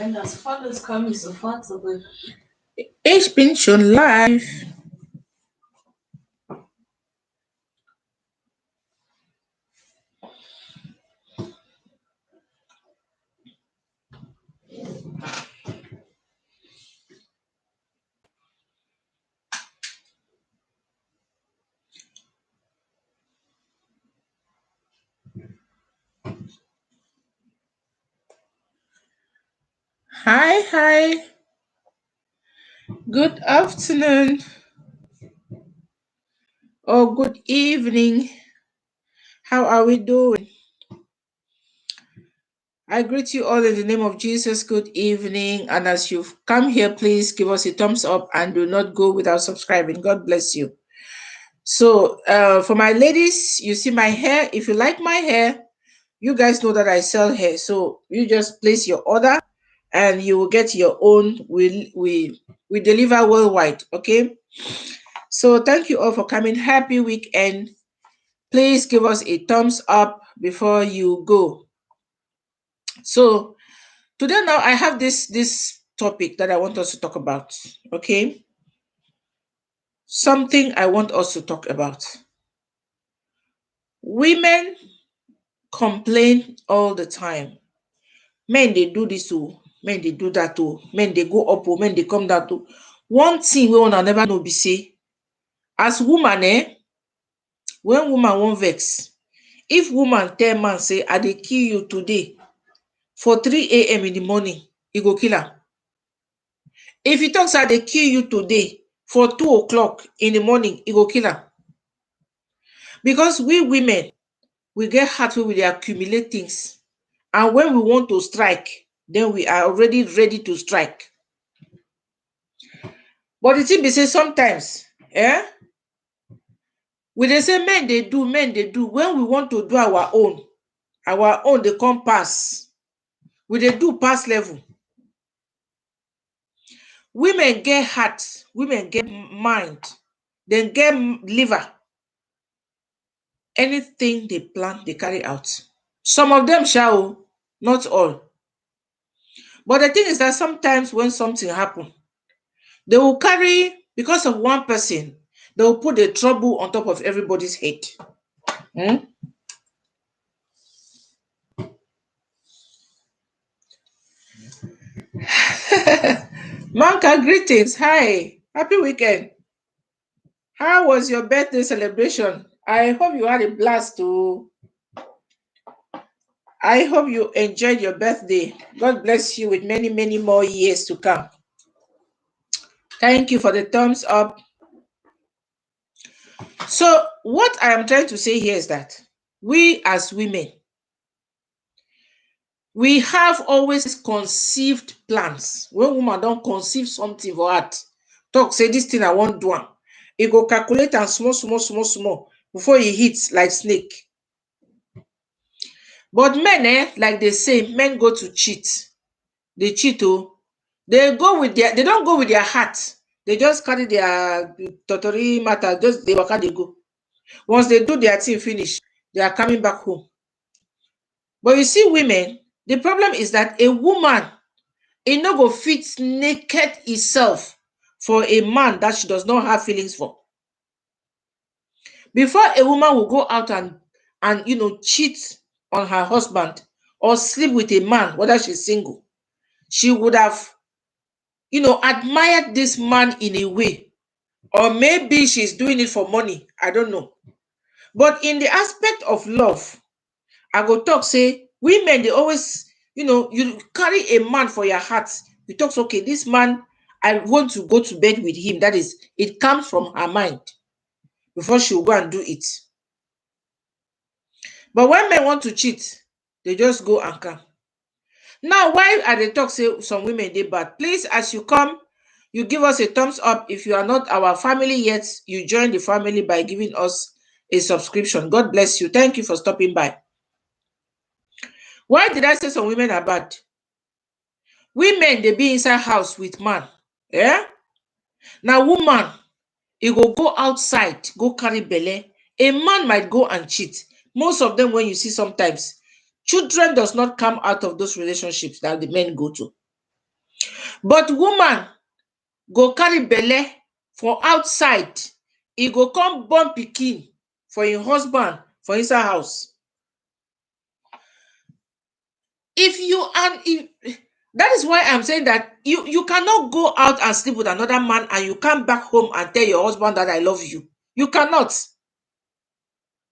Wenn das voll ist, komme ich sofort zurück. Ich bin schon live. Hi. Good afternoon or good evening. How are we doing? I greet you all in the name of Jesus. Good evening. And as you've come here, please give us a thumbs up and do not go without subscribing. God bless you. So, for my ladies, you see my hair. If you like my hair, you guys know that I sell hair. So you just place your order and you will get your own. We deliver worldwide. Okay. So thank you all for coming. Happy weekend. Please give us a thumbs up before you go. So today now I have this topic that I want us to talk about. Okay. Something I want us to talk about. Women complain all the time. Men they do this too, men they do that too, men they go up, men they come down too. One thing we wanna never know be say, as woman when woman won't vex, if woman tell man say I dey kill you today for 3 a.m. in the morning, he go kill her. If he talks I dey kill you today for 2 o'clock in the morning, he go kill her. Because we women, we get heart wey we dey accumulate things. And when we want to strike, then we are already ready to strike. But the thing be say sometimes, we dey say men dey do. When we want to do our own dey come pass. We dey do pass level. Women get heart, women get mind, dem get liver. Anything they plan, they carry out. Some of them shall, not all. But the thing is that sometimes when something happen, they will carry, because of one person, they will put the trouble on top of everybody's head. Manka, greetings. Hi. Happy weekend. How was your birthday celebration? I hope you had a blast too. I hope you enjoyed your birthday. God bless you with many, many more years to come. Thank you for the thumbs up. So, what I am trying to say here is that we as women, we have always conceived plans. When woman don't conceive something for heart, talk say this thing I want do am. He go calculate and small before he hits like snake. But men, like they say, men go to cheat. They cheat, oh. They don't go with their heart. They just carry their totori matter, just they waka they go. Once they do their thing finish, they are coming back home. But you see, women, the problem is that a woman, it no go fit naked itself for a man that she does not have feelings for. Before a woman will go out and cheat on her husband or sleep with a man, whether she's single, she would have admired this man in a way. Or maybe she's doing it for money. I don't know. But in the aspect of love, I go talk say women, they always, you carry a man for your heart. You talk, okay, this man, I want to go to bed with him. That is, it comes from her mind before she will go and do it. But when men want to cheat, they just go and come. Now, why are they talk say some women they bad? Please, as you come, you give us a thumbs up. If you are not our family yet, you join the family by giving us a subscription. God bless you. Thank you for stopping by. Why did I say some women are bad? Women, they be inside house with man. Yeah? Now, woman, he go outside, go carry belle. A man might go and cheat. Most of them, when you see sometimes, children does not come out of those relationships that the men go to. But woman go carry belle for outside, e go come born pikin for im husband for inside house. If you and if that is why I'm saying that you cannot go out and sleep with another man and you come back home and tell your husband that I love you. You cannot.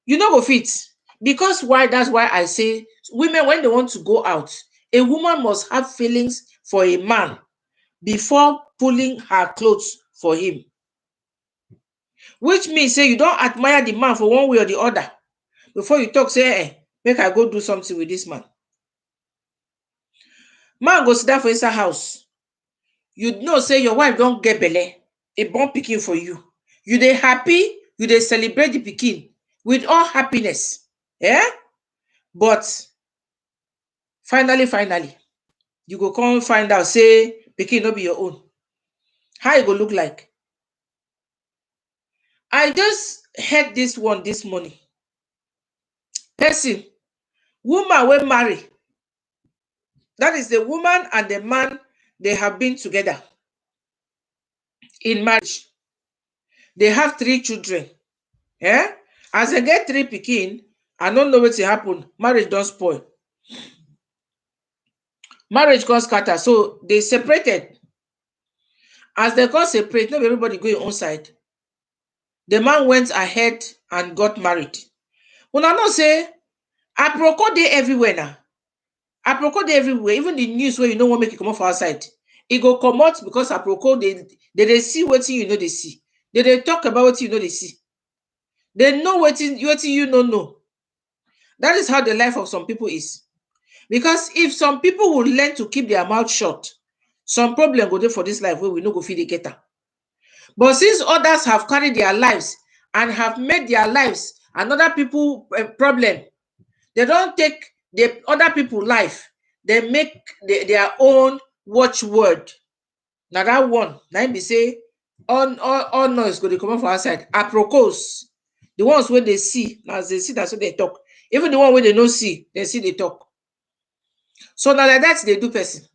You no go fit. Because why? That's why I say women, when they want to go out, a woman must have feelings for a man before pulling her clothes for him. Which means say you don't admire the man for one way or the other before you talk, say, make I go do something with this man. Man go sit down for inside house. You know say your wife don't get belle, a born pikin for you. You dey happy, you dey celebrate the pikin with all happiness. Yeah? But finally, you go come find out, say pikin no be your own. How e go look like? I just heard this one this morning. Person, woman wey marry, that is the woman and the man, they have been together in marriage. They have 3 children. Yeah? As they get 3 pikin, I don't know wetin happen. Marriage don spoil. Marriage come scatter. So they separated. As they come separate, not everybody go your own side. The man went ahead and got married. Una know say aproko dey everywhere now. Aproko dey everywhere. Even the news where you no wan make it come off outside, e go comot because aproko they see wetin you know they see. They talk about wetin you know they see. They know wetin you no know. That is how the life of some people is. Because if some people would learn to keep their mouth shut, some problem go there for this life where we no go fit dey get am. But since others have carried their lives and have made their lives another people problem, they don't take the other people life. They make their own watchword. Now that one, now be say all noise go dey come from outside. Aprocos, the ones where they see, as they see, that's what they talk. Even the one where they no see, they see they talk. So now like that they do person.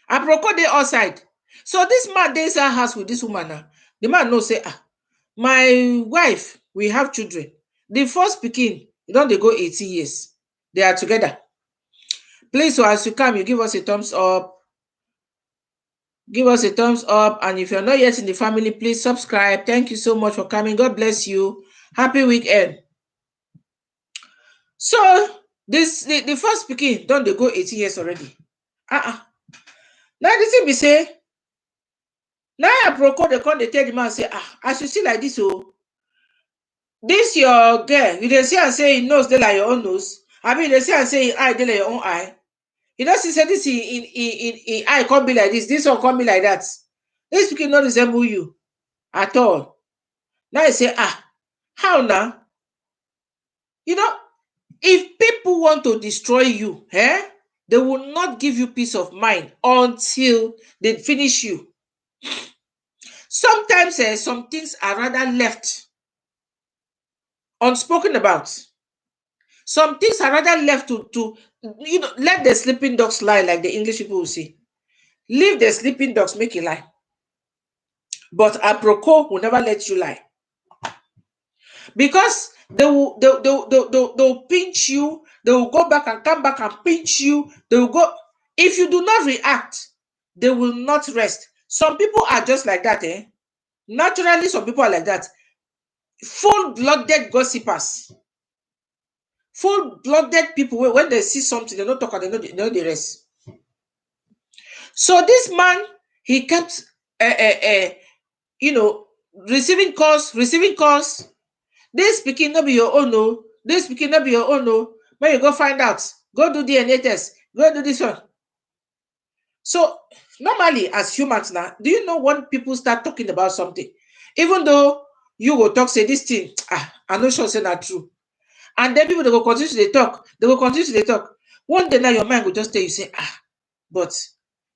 Aproko dey outside. So this man dey inside house with this woman now. The man know say, my wife, we have children. The first pikin, you don't they go 18 years. They are together. Please, so as you come, you give us a thumbs up. Give us a thumbs up. And if you're not yet in the family, please subscribe. Thank you so much for coming. God bless you. Happy weekend. So the first pikin don't they go 18 years already. Now this thing be say, now aproko they come they tell the man say, as you see like this, this your girl, you dey see and say he nose dey like your own nose. I mean, they say and say eye dey like your own eye. You don't see say this in eye can't be like this one can't be like that. This pikin not resemble you at all. Now you say, how now? You know, if people want to destroy you, they will not give you peace of mind until they finish you. Sometimes some things are rather left unspoken about. Some things are rather left to let the sleeping dogs lie, like the English people will say. Leave the sleeping dogs, make it lie. But aproko will never let you lie. Because they'll pinch you, they will go back and come back and pinch you. They will go. If you do not react, they will not rest. Some people are just like that, Naturally, some people are like that. Full-blooded gossipers. Full-blooded people, when they see something, they don't talk and they know the rest. So this man, he kept, receiving calls. This pikin no be your own, no. This pikin no be your own, no. When you go find out, go do DNA test, go do this one. So normally, as humans now, do you know when people start talking about something, even though you will talk, say this thing, I'm not sure say that true. And then people they go continue to talk. They will continue to talk. One day now your mind will just tell you, say, but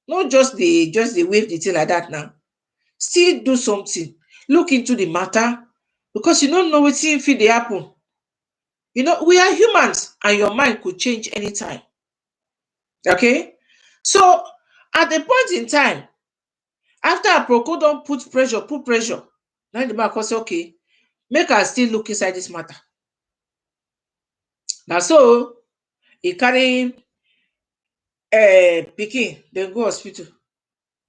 not just the wave the thing like that now. Still do something. Look into the matter. Because you don't know what if they happen. You know, we are humans and your mind could change anytime. Okay? So At a point in time, after Aproko don put pressure, now the man come say, okay, make I still look inside this matter. Na so he carry pikin, dem go hospital,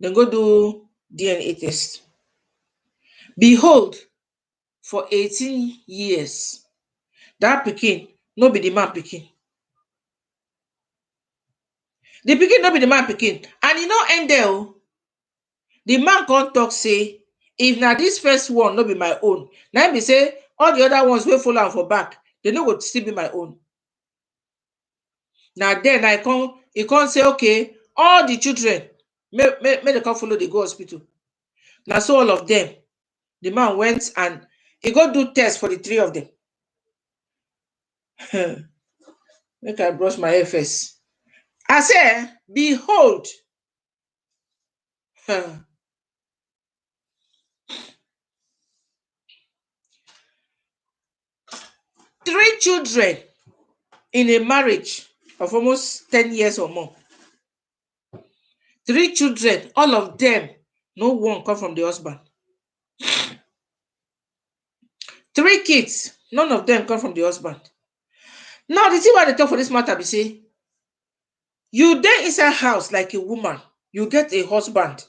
dem go do DNA test. Behold, for 18 years, that pikin no be the man pikin. The pikin no be the man pikin, and e no end there o. The man come talk say, if na this first one no be my own, na im be say all the other ones wey follow am for back, they no go still be my own. Na then e come say, okay, all the children make dem come follow dey go hospital. Na so all of them, the man went and he go do test for the three of them. Make I brush my hair first. I say, behold, three children in a marriage of almost 10 years or more. 3 children, all of them, no one come from the husband. 3 kids, none of them come from the husband. Now, the thing why they talk for this matter be say, you dey inside house like a woman, you get a husband.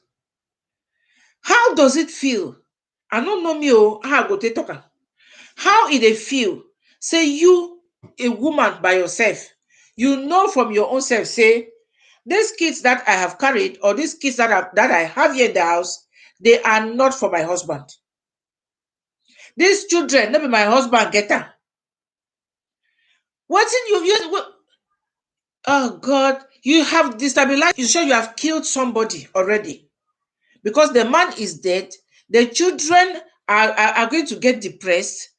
How does it feel? I don't know me how I go take talk am. How e dey feel? Say you, a woman by yourself, you know from your own self, say, these kids that I have carried, or these kids that I have here in the house, they are not for my husband. These children, no be my husband get am. Oh God, you have destabilized, you sure you have killed somebody already. Because the man is dead, the children are going to get depressed.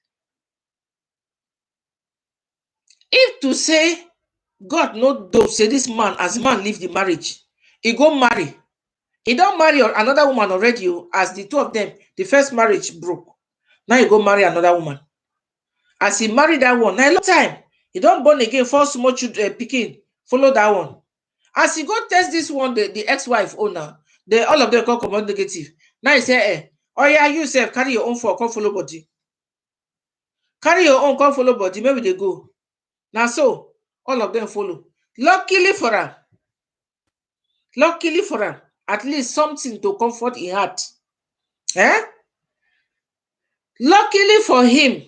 If to say, God no do say this man, as man leave the marriage, he go marry. He don't marry another woman already, as the two of them, the first marriage broke. Now he go marry another woman. As he married that one, now a long time, he don't born again, 4 small children, pikin, follow that one. As he go test this one, the ex-wife owner, all of them come out negative. Now he say, oh yeah, you self carry your own for come follow body. Carry your own, come follow body, maybe they go. Now so, all of them follow. Luckily for him, at least something to comfort his heart. Luckily for him,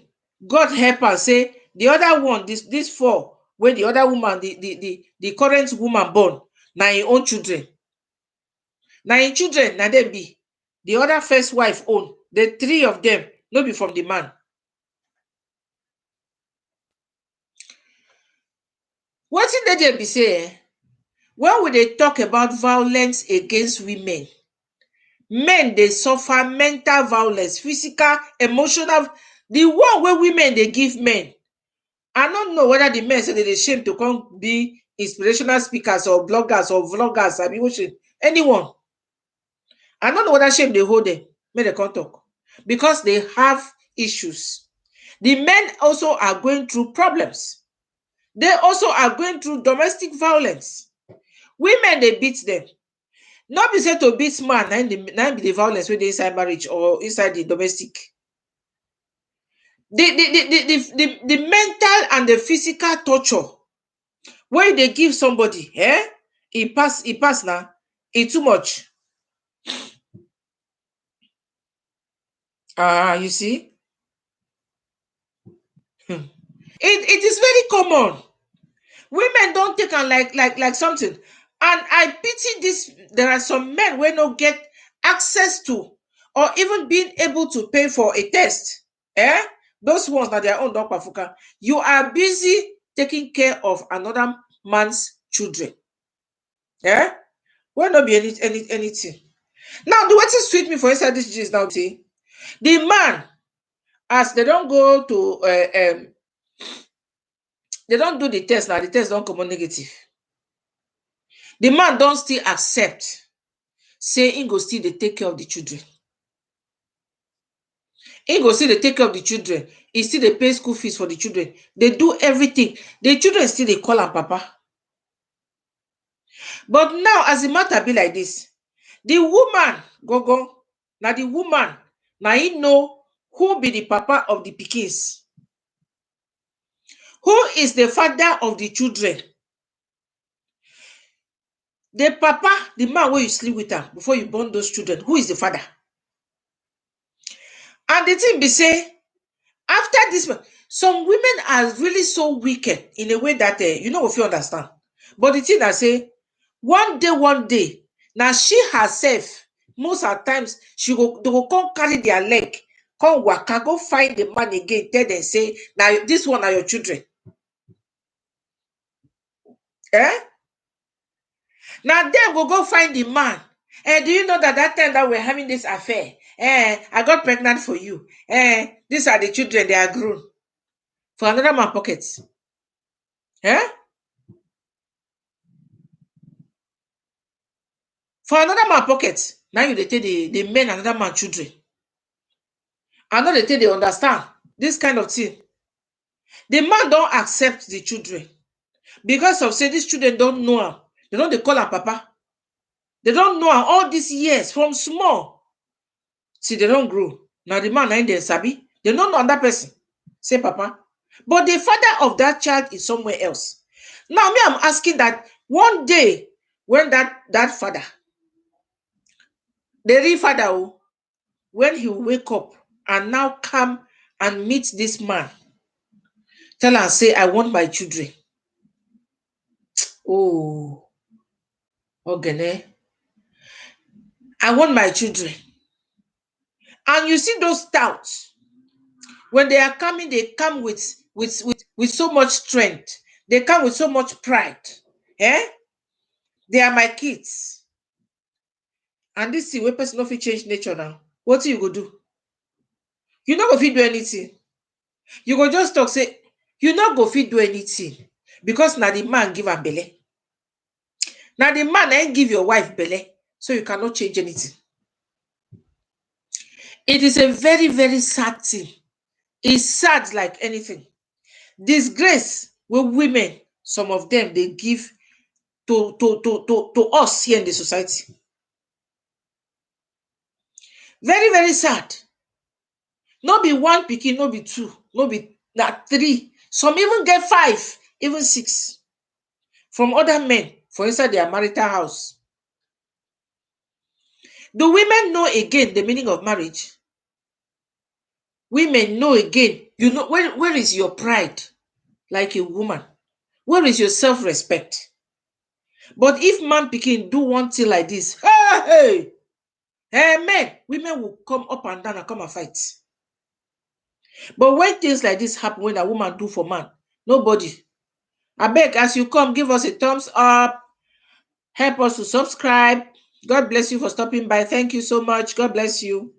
God help am say the other one, this 4, where the other woman, the current woman born, na im own children. Na im children, na dem be. The other first wife own. The 3 of them, no be from the man. Wetin dey there be say, when we dey talk about violence against women, men dey suffer mental violence, physical, emotional. The one wey women dey give men, I don't know whether the men say they dey shame to come be inspirational speakers or bloggers or vloggers, I be watching anyone. I don't know whether shame dey hold them, make they come talk, because they have issues. The men also are going through problems. They also are going through domestic violence. Women, they beat them. Not be said to beat man, na be the violence wey dey inside marriage or inside the domestic. The mental and the physical torture wey they give somebody, e pass now, e too much. You see, it is very common. Women don't take am like something, and I pity this. There are some men wey no get access to, or even being able to pay for a test. Those ones na their own don kpafuka. You are busy taking care of another man's children. Wey no be anything. Now, the wetin sweet me for inside this gist now, see, the man, as they don't go to they don't do the test now, the test don't come out negative. The man don't still accept, say he go still dey take care of the children. He go still dey take care of the children. He still dey pay school fees for the children. They do everything. The children still dey call am papa. But now, as the matter be like this, the woman, Gogo, now the woman, now he know who be the papa of the pikins, who is the father of the children. The papa, the man where you sleep with her before you born those children, who is the father? And the thing be say, after this one, some women are really so wicked in a way that you know if you understand. But the thing I say, one day, now she herself, most of the times, they will come carry their leg, come waka, go find the man again, tell them say, now this one are your children. Eh? Now them will go find the man. Do you know that time that we're having this affair? I got pregnant for you. These are the children, they are grown. For another man pockets. Eh? For another man pocket. Now you they take the men another man children. I know they take they understand this kind of thing. The man don't accept the children because of say these children don't know him. They don't they call him papa. They don't know him all these years from small. See, they don't grow. Now the man ain't there sabi. They don't know another person. Say papa. But the father of that child is somewhere else. Now me, I'm asking that one day when that father, the real father, when he wake up and now come and meet this man, tell her say, I want my children. Oh, okay. I want my children. And you see those touts, when they are coming, they come with so much strength. They come with so much pride. Eh? They are my kids. And this is where person no fit change nature now. What you go do? You not go fit do anything. You go just talk say, you not go fit do anything. Because now the man give am belle. Now the man ain't give your wife belle. So you cannot change anything. It is a very, very sad thing. It's sad like anything. Disgrace with women, some of them they give to us here in the society. Very, very sad. No be one pikin, no be two, no be not three. Some even get 5, even 6 from other men for inside their marital house. Do women know again the meaning of marriage? Women know again. You know where is your pride like a woman? Where is your self-respect? But if man pikin do one thing like this, hey, men, women will come up and down and come and fight. But when things like this happen, when a woman do for man, nobody. I beg, as you come, give us a thumbs up. Help us to subscribe. God bless you for stopping by. Thank you so much. God bless you.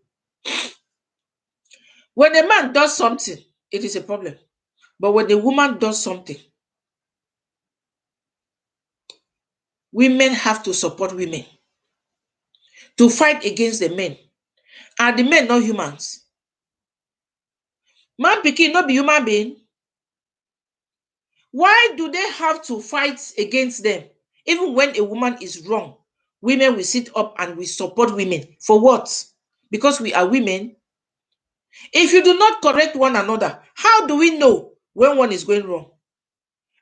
When a man does something, it is a problem. But when the woman does something, women have to support women to fight against the men. And the men not humans. Man pikin not be human being. Why do they have to fight against them? Even when a woman is wrong, women will sit up and we support women. For what? Because we are women. If you do not correct one another, how do we know when one is going wrong?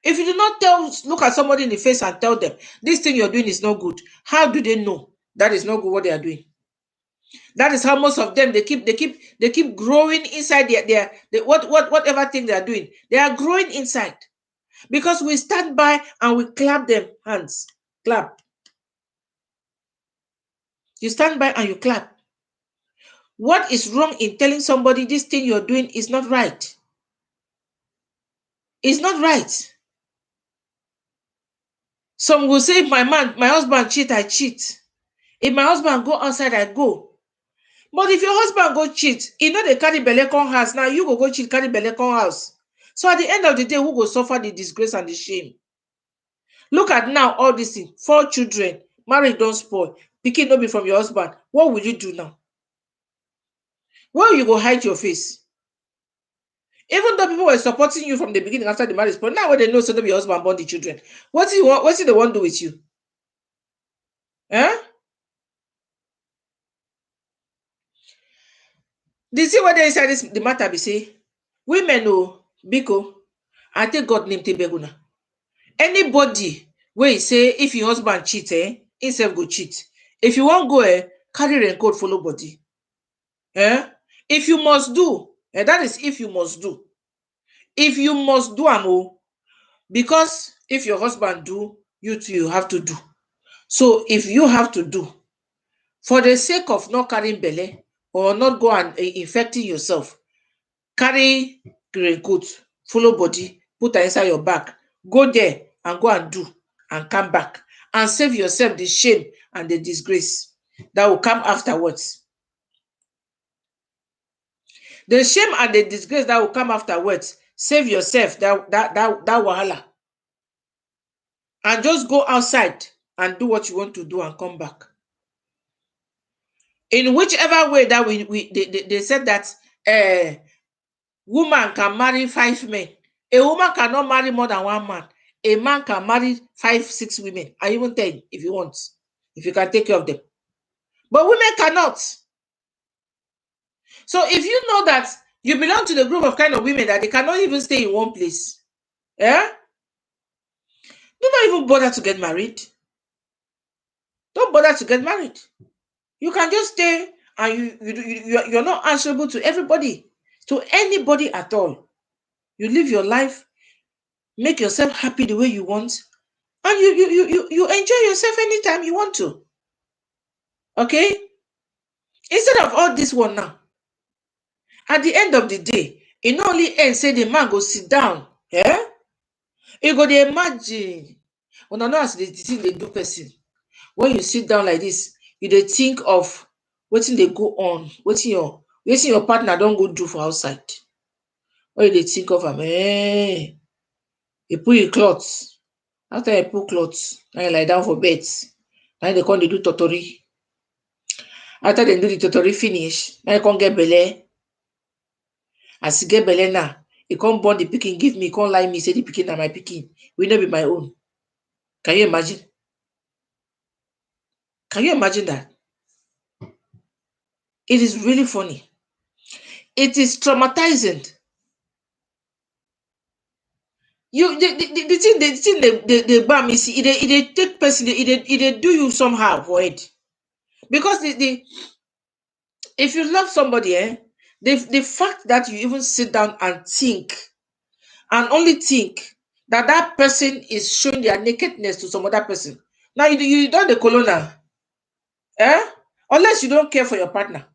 If you do not look at somebody in the face and tell them, this thing you're doing is not good, how do they know that is not good what they are doing? That is how most of them they keep growing inside their whatever thing they are doing. They are growing inside. Because we stand by and we clap them hands. Clap. You stand by and you clap. What is wrong in telling somebody this thing you're doing is not right? It's not right. Some will say, if my husband cheat, I cheat. If my husband go outside, I go. But if your husband go cheat, you know they carry belle come house. Now you go cheat, carry belle come house. So at the end of the day, who will suffer the disgrace and the shame? Look at now all these things. 4 children, marriage don't spoil. Pikin no be from your husband. What will you do now? Where you go hide your face? Even though people were supporting you from the beginning after the marriage, but now when they know so be your husband born the children, what do they want to do with you? Eh? The thing wey dey inside this the matter be say women o biko I take God name take beg una. Anybody wey say if your husband cheat, him sef go cheat. If you wan go, carry raincoat follow body. If you must do, that is if you must do. If you must do am o, because if your husband do, you too you have to do. So if you have to do, for the sake of not carrying belle or not go and infecting yourself, carry raincoat, follow body, put am inside your bag, go there and go and do and come back and save yourself the shame and the disgrace that will come afterwards. The shame and the disgrace that will come afterwards, save yourself that wahala. And just go outside and do what you want to do and come back. In whichever way that they said that woman can marry 5 men. A woman cannot marry more than 1 man. A man can marry 5, 6 women, and even 10 if you want, if you can take care of them. But women cannot. So if you know that you belong to the group of kind of women that they cannot even stay in one place, do not even bother to get married. Don't bother to get married. You can just stay and you're not answerable to everybody, to anybody at all. You live your life, make yourself happy the way you want, and you enjoy yourself anytime you want to. Okay? Instead of all this one now, at the end of the day, it not only end say the man go sit down. You go dey imagine. Una know as the thing dey do person. When you sit down like this, you dey think of wetin dey go on, wetin your partner don go do for outside. When you dey think of am, you put your cloth. After you put cloth, now you lie down for bed. Now they come dey do totori. After they do the totori finish, now you come get belle. As you get belle now, you come born the pikin, give me, come lie me, say the pikin na my pikin. Will not be my own. Can you imagine? Can you imagine that? It is really funny. It is traumatizing. The thing they bam is it take person, it do you somehow for it. Because if you love somebody, the fact that you even sit down and think, and only think that person is showing their nakedness to some other person. Now you don't the colonna. Unless you don't care for your partner.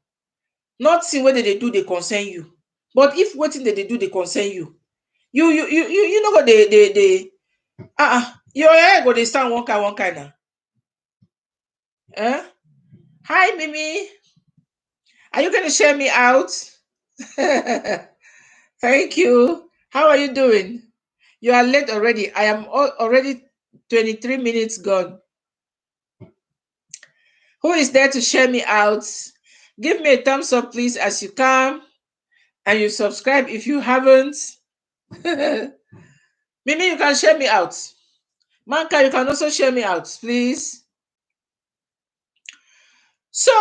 Not see whether they do they concern you. But if what they do they concern you, you know what they your hair go they stand one kind now. Hi Mimi. Are you gonna share me out? Thank you. How are you doing? You are late already. I am already 23 minutes gone. Who is there to share me out? Give me a thumbs up, please, as you come. And you subscribe if you haven't. Mimi, you can share me out. Manka, you can also share me out, please. So,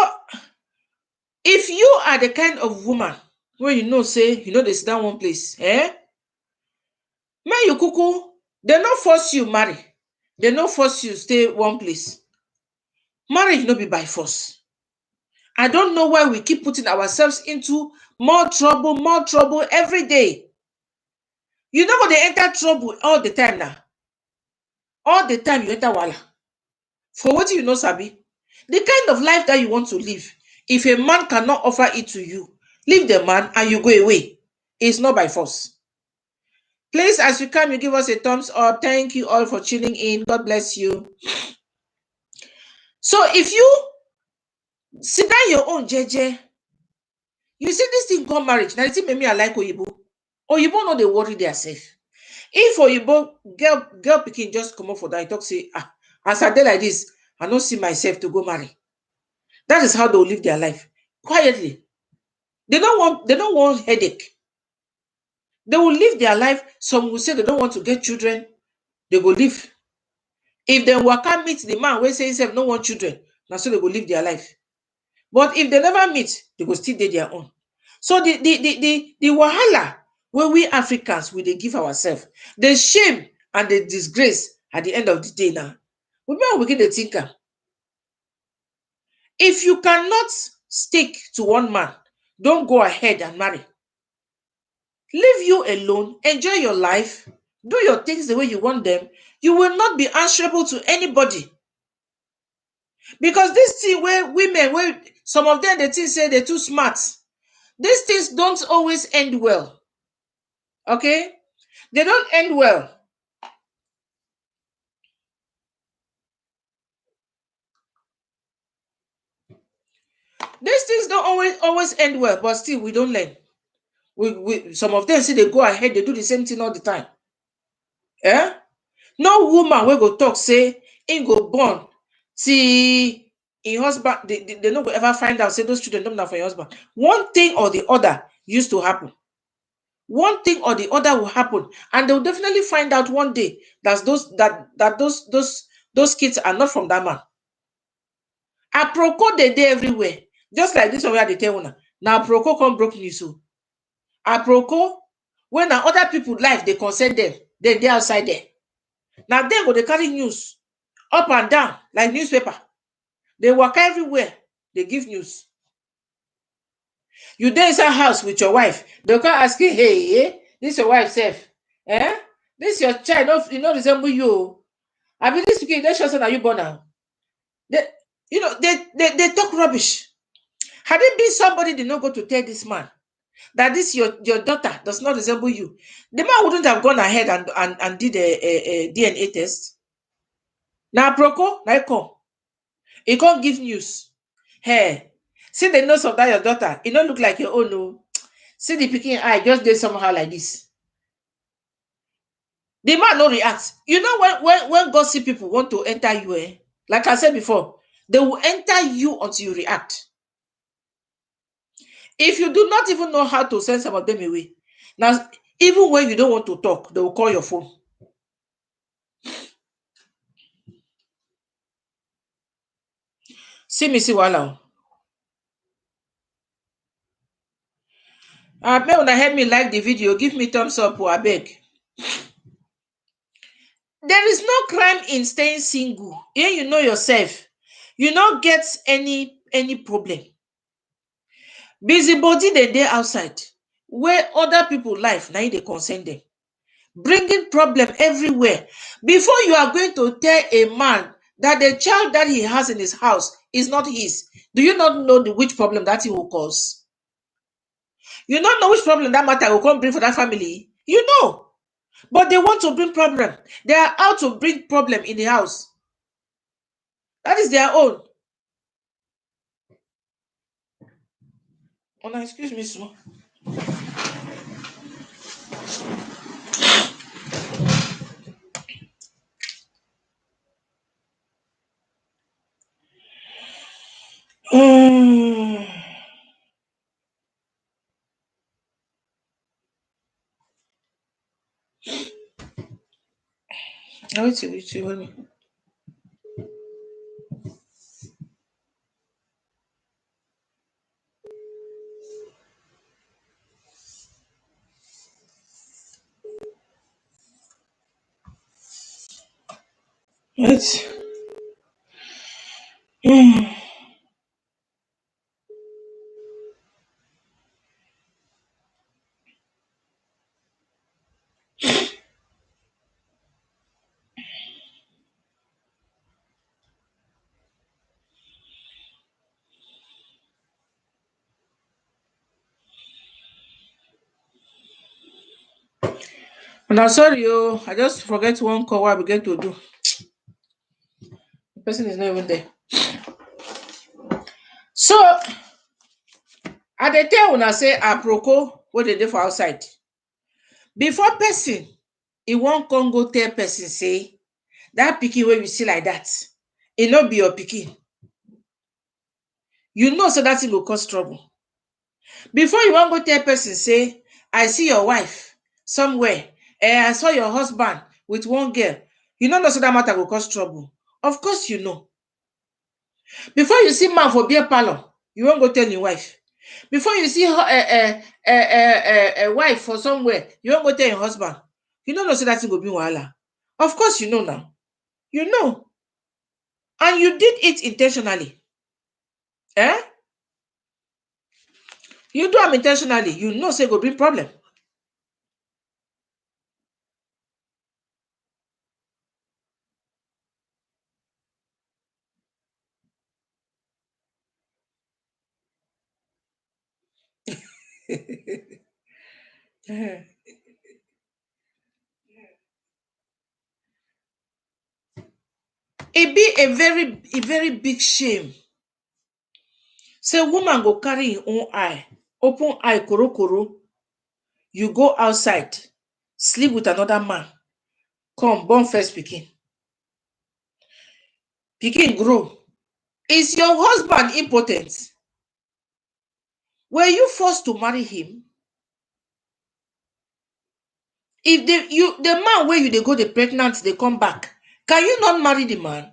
if you are the kind of woman where you know, say, you know, they sit down one place, man, you cuckoo, they not force you marry. They not force you stay one place. Marriage no be by force. I don't know why we keep putting ourselves into more trouble every day. You know they enter trouble all the time now. All the time you enter wala. For what you know, Sabi? The kind of life that you want to live, if a man cannot offer it to you, leave the man and you go away. It's not by force. Please, as you come, you give us a thumbs up. Thank you all for tuning in. God bless you. So if you sit down your own jeje, you see this thing called marriage. Now, you see, maybe I like Oyibo. Oyibo no they worry themselves. If Oyibo girl picking just come up for that, talk say, as I dey like this, I don't see myself to go marry. That is how they will live their life quietly. They don't want headache. They will live their life. Some will say they don't want to get children. They go live. If dem waka meet the man wey say himself no want children, na so they go live their life. But if they never meet, they go still dey their own. So the wahala wey we Africans we dey give ourselves, the shame and the disgrace at the end of the day now, we make we begin dey think am. If you cannot stick to one man, don't go ahead and marry. Leave you alone, enjoy your life, do your things the way you want them. You will not be answerable to anybody. Because this thing where women, where some of them they think say they're too smart, these things don't always end well. Okay? They don't end well. These things don't always end well, but still we don't learn. We some of them say they go ahead, they do the same thing all the time. Eh? No woman will go talk say in go born see in husband they no go ever find out say those children don't have for your husband. One thing or the other used to happen. One thing or the other will happen, and they'll definitely find out one day that those kids are not from that man. Aproko they everywhere, just like this one where they tell una. Now Aproko come broke news. So Aproko, when na other people life they concern them, then they outside there. Now they go they carry news up and down like newspaper. They work everywhere. They give news. You dey inside house with your wife. They'll come ask you, hey, this your wife self. Eh? This your child, you know resemble you. I mean, this kid, they sure say that you born now. They, they talk rubbish. Had it been somebody did not go to tell this man that this your daughter does not resemble you, the man wouldn't have gone ahead and did a DNA test. Now, Proko, now come. He can't give news. Hey, see the nose of that your daughter. It don't look like your own. No. See the picking eye just did somehow like this. The man no react. You know when gossip people want to enter you, like I said before, they will enter you until you react. If you do not even know how to send some of them away, now even when you don't want to talk, they will call your phone. See me see wala. May una help me like the video, give me thumbs up, I beg. There is no crime in staying single. Here you know yourself. You not get any problem. Busybody they dey outside where other people life now they concern them, bringing problem everywhere. Before you are going to tell a man that the child that he has in his house is not his, do you not know which problem that he will cause? You don't know which problem that matter will come bring for that family. You know, but they want to bring problem. They are out to bring problem in the house. That is their own. Oh, no, excuse me, small. Wait. Wait. And I'm sorry, I just forget one call what I began to do. The person is not even there. So I dey tell una say aproko what they do for outside. Before person, he won't come go tell person say that pikin where you see like that, it not be your pikin. You know so that thing will cause trouble. Before you won't go tell person say, I see your wife somewhere, I saw your husband with one girl. You no know say that matter go cause trouble. Of course you know. Before you see man for beer parlor, you won't go tell your wife. Before you see a wife for somewhere, you won't go tell your husband. You no know say that thing go be wahala. Of course you know now. You know. And you did it intentionally. Eh? You do am intentionally. You know say go be problem. Eh. It be a very big shame. Say woman go carry im own eye, open eye korokoro. You go outside, sleep with another man, come born first pikin. Pikin grow. Is your husband impotent? Were you forced to marry him? If the man where you they go the pregnant, they come back. Can you not marry the man?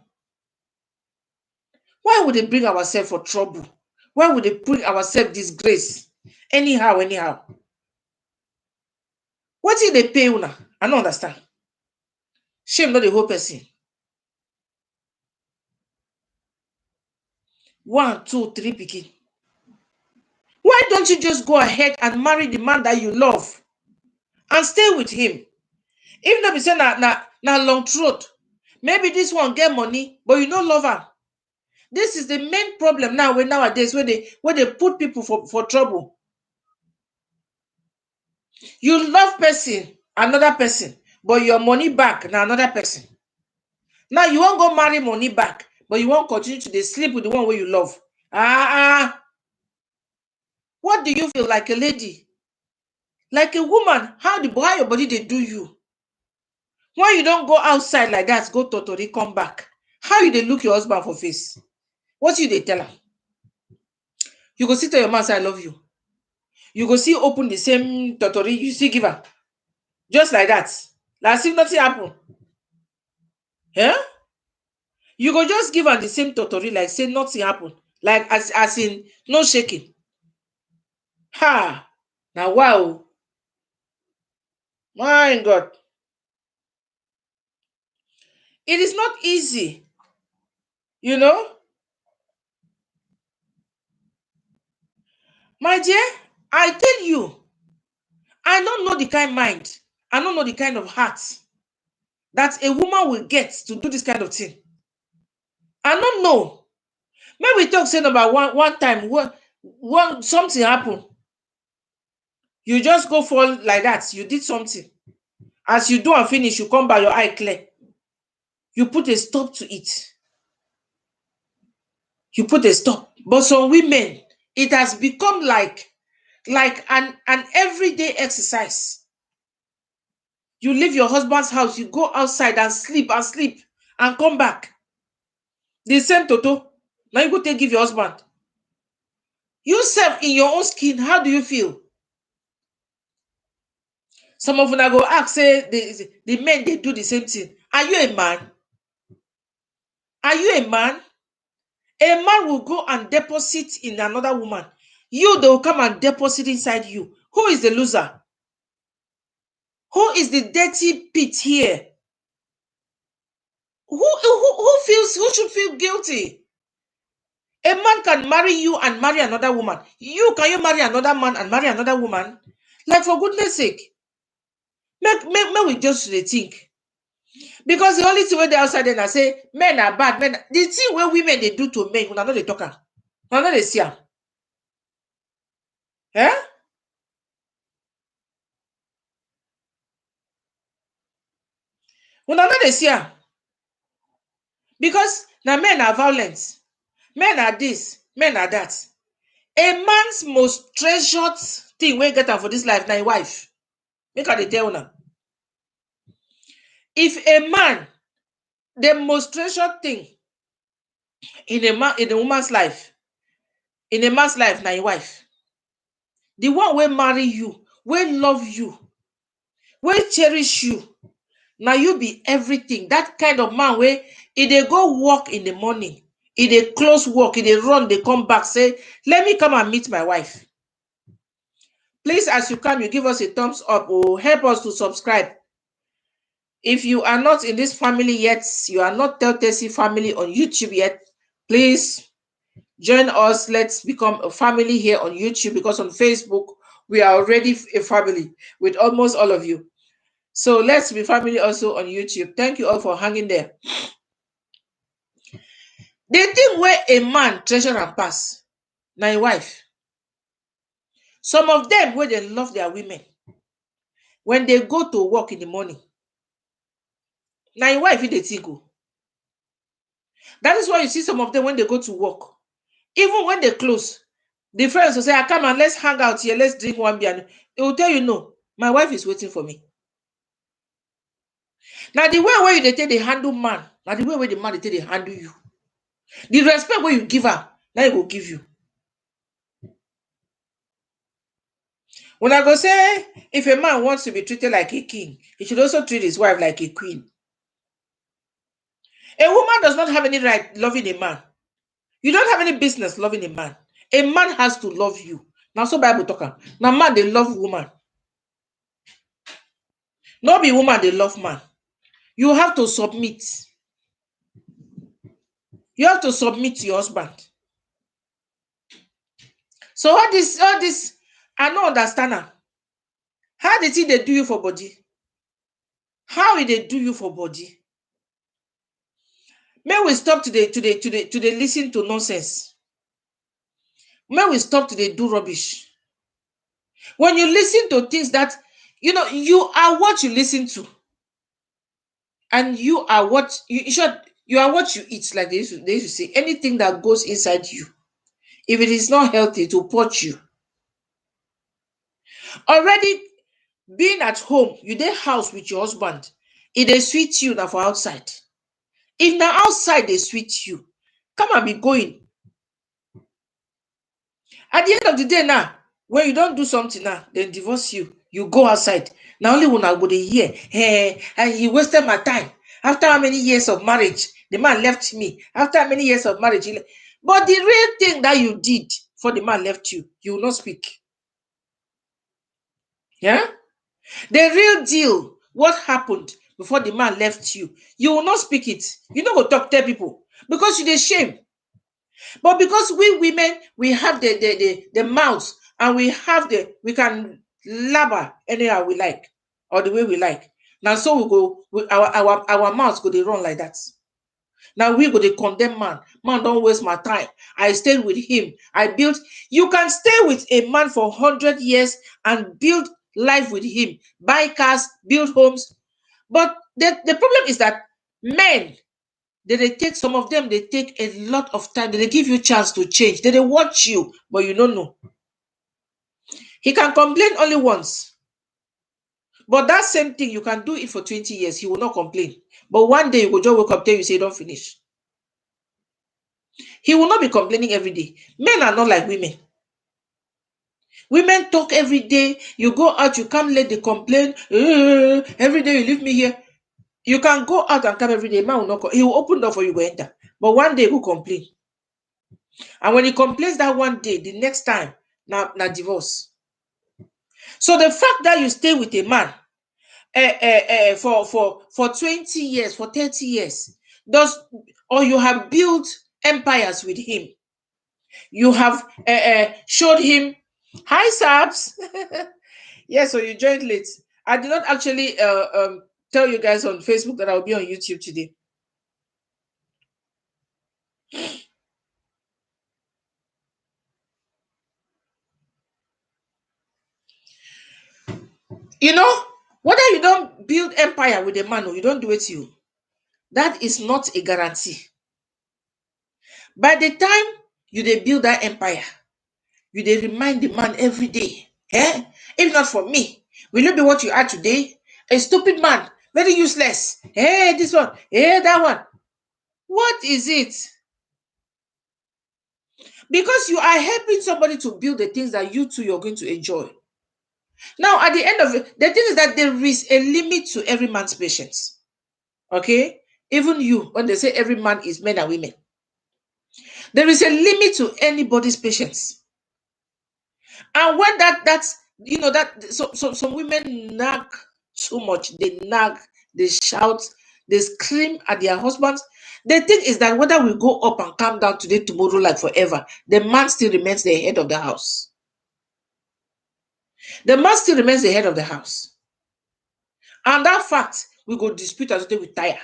Why would they bring ourselves for trouble? Why would they bring ourselves disgrace? Anyhow. What if they pay una? I don't understand. Shame not the whole person. 1, 2, 3 pikin. Why don't you just go ahead and marry the man that you love and stay with him? If not be say na long throat, maybe this one get money, but you no love her. This is the main problem now nowadays where they put people for trouble. You love person, another person, but your money back na another person. Now you won't go marry money back, but you won't continue to dey sleep with the one where you love. What do you feel like a lady? Like a woman, how your body they do you? Why you don't go outside like that, go totori, come back? How you dey look your husband for face? What you dey tell am? You go sit tell your man say I love you. You go see open the same totori, you see give am. Just like that. Like as if nothing happen. Yeah? You go just give am the same totori like say nothing happen. Like as in no shaking. Ha! Now wow. My God. It is not easy. You know? My dear, I tell you, I don't know the kind mind. I don't know the kind of heart that a woman will get to do this kind of thing. I don't know. Maybe we talk say number one time one something happened. You just go fall like that. You did something. As you do and finish, you come by your eye clear. You put a stop to it. You put a stop. But some women, it has become like an everyday exercise. You leave your husband's house, you go outside and sleep and come back. The same toto. Now you go take give your husband. You self in your own skin, how do you feel? Some of una go ask, say the men they do the same thing. Are you a man? Are you a man? A man will go and deposit in another woman. You, they will come and deposit inside you. Who is the loser? Who is the dirty pit here? Who should feel guilty? A man can marry you and marry another woman. Can you marry another man and marry another woman? Like for goodness sake. Make we just think. Because the only thing when they outside then I say men are bad. The thing where women they do to men, when I know they talk am. Una no dey see am. Eh? Una no dey see am. Because now men are violent. Men are this, men are that. A man's most treasured thing wey get am for this life na him wife. Make I dey tell una. If a man, the most treasured thing in a woman's life, in a man's life na him wife. The one wey marry you, wey love you, wey cherish you, Now you be everything. That kind of man where if they go work in the morning, if they close work, if they run, they come back, say, let me come and meet my wife. Please, as you come, you give us a thumbs up or help us to subscribe. If you are not in this family yet, you are not Teltesi family on YouTube yet, please join us. Let's become a family here on YouTube, because on Facebook, we are already a family with almost all of you. So let's be family also on YouTube. Thank you all for hanging there. The thing where a man treasure and pass, my wife. Some of them where they love their women, when they go to work in the morning, my wife they think go. That is why you see some of them when they go to work, even when they close, the friends will say, I come and let's hang out here, let's drink one beer. They will tell you, no, my wife is waiting for me. Now the way where you take they handle man, now the way where the man they take they handle you. The respect where you give her, now he will give you. When I go say, if a man wants to be treated like a king, he should also treat his wife like a queen. A woman does not have any right loving a man. You don't have any business loving a man. A man has to love you. Now, so Bible talker. Now, man, they love woman. Not be woman, they love man. You have to submit. You have to submit to your husband. So all this, I don't understand her. How did they do you for body? How did they do you for body? May we stop today listen to nonsense. May we stop today do rubbish. When you listen to things that, you are what you listen to. And you are what, you are what you eat, like they used to say. Anything that goes inside you, if it is not healthy, to purge you. Already being at home, you dey house with your husband, it dey sweet you now for outside. If na outside they sweet you, come and be going. At the end of the day now, when you don't do something now, then divorce you, you go outside. Now only when I go dey hear, hey, and he wasted my time. After how many years of marriage, the man left me. After how many years of marriage, but the real thing that you did for the man left you, you will not speak. Yeah? The real deal, what happened before the man left you, you will not speak it. You don't go talk tell people because you dey shame. But because we women, we have the mouth, and we can labor anyhow we like, or the way we like. Now so we go, our mouths go they run like that. Now we go they condemn man. Man, don't waste my time. I stayed with him. I built. You can stay with a man for 100 years and build life with him, buy cars, build homes. But the problem is that men, they take, some of them, they take a lot of time. They give you chance to change. They watch you, but you don't know. He can complain only once. But that same thing, you can do it for 20 years. He will not complain. But one day, you will just wake up, tell you, say, don't finish. He will not be complaining every day. Men are not like women. Women talk every day. You go out, you come late, they complain. Every day you leave me here. You can go out and come every day. Man will not come. He will open door for you, go enter. But one day he will complain. And when he complains that one day, the next time, now divorce. So the fact that you stay with a man for 20 years, for 30 years, or you have built empires with him, you have showed him, hi Sabs. Yes, so you joined late. I did not actually tell you guys on Facebook that I'll be on YouTube today. Whether you don't build empire with a man or you don't do it to you, that is not a guarantee. By the time you dey build that empire, you dey remind the man every day, if not for me, will you be what you are today? A stupid man, very useless. Hey, this one, hey, that one. What is it? Because you are helping somebody to build the things that you too you're going to enjoy. Now, at the end of it, the thing is that there is a limit to every man's patience. Okay? Even you, when they say every man is men and women, there is a limit to anybody's patience. And when that's that some women nag too much, they nag, they shout, they scream at their husbands. The thing is that whether we go up and calm down today, tomorrow, like forever, the man still remains the head of the house. The man still remains the head of the house. And that fact, we go dispute as we tire.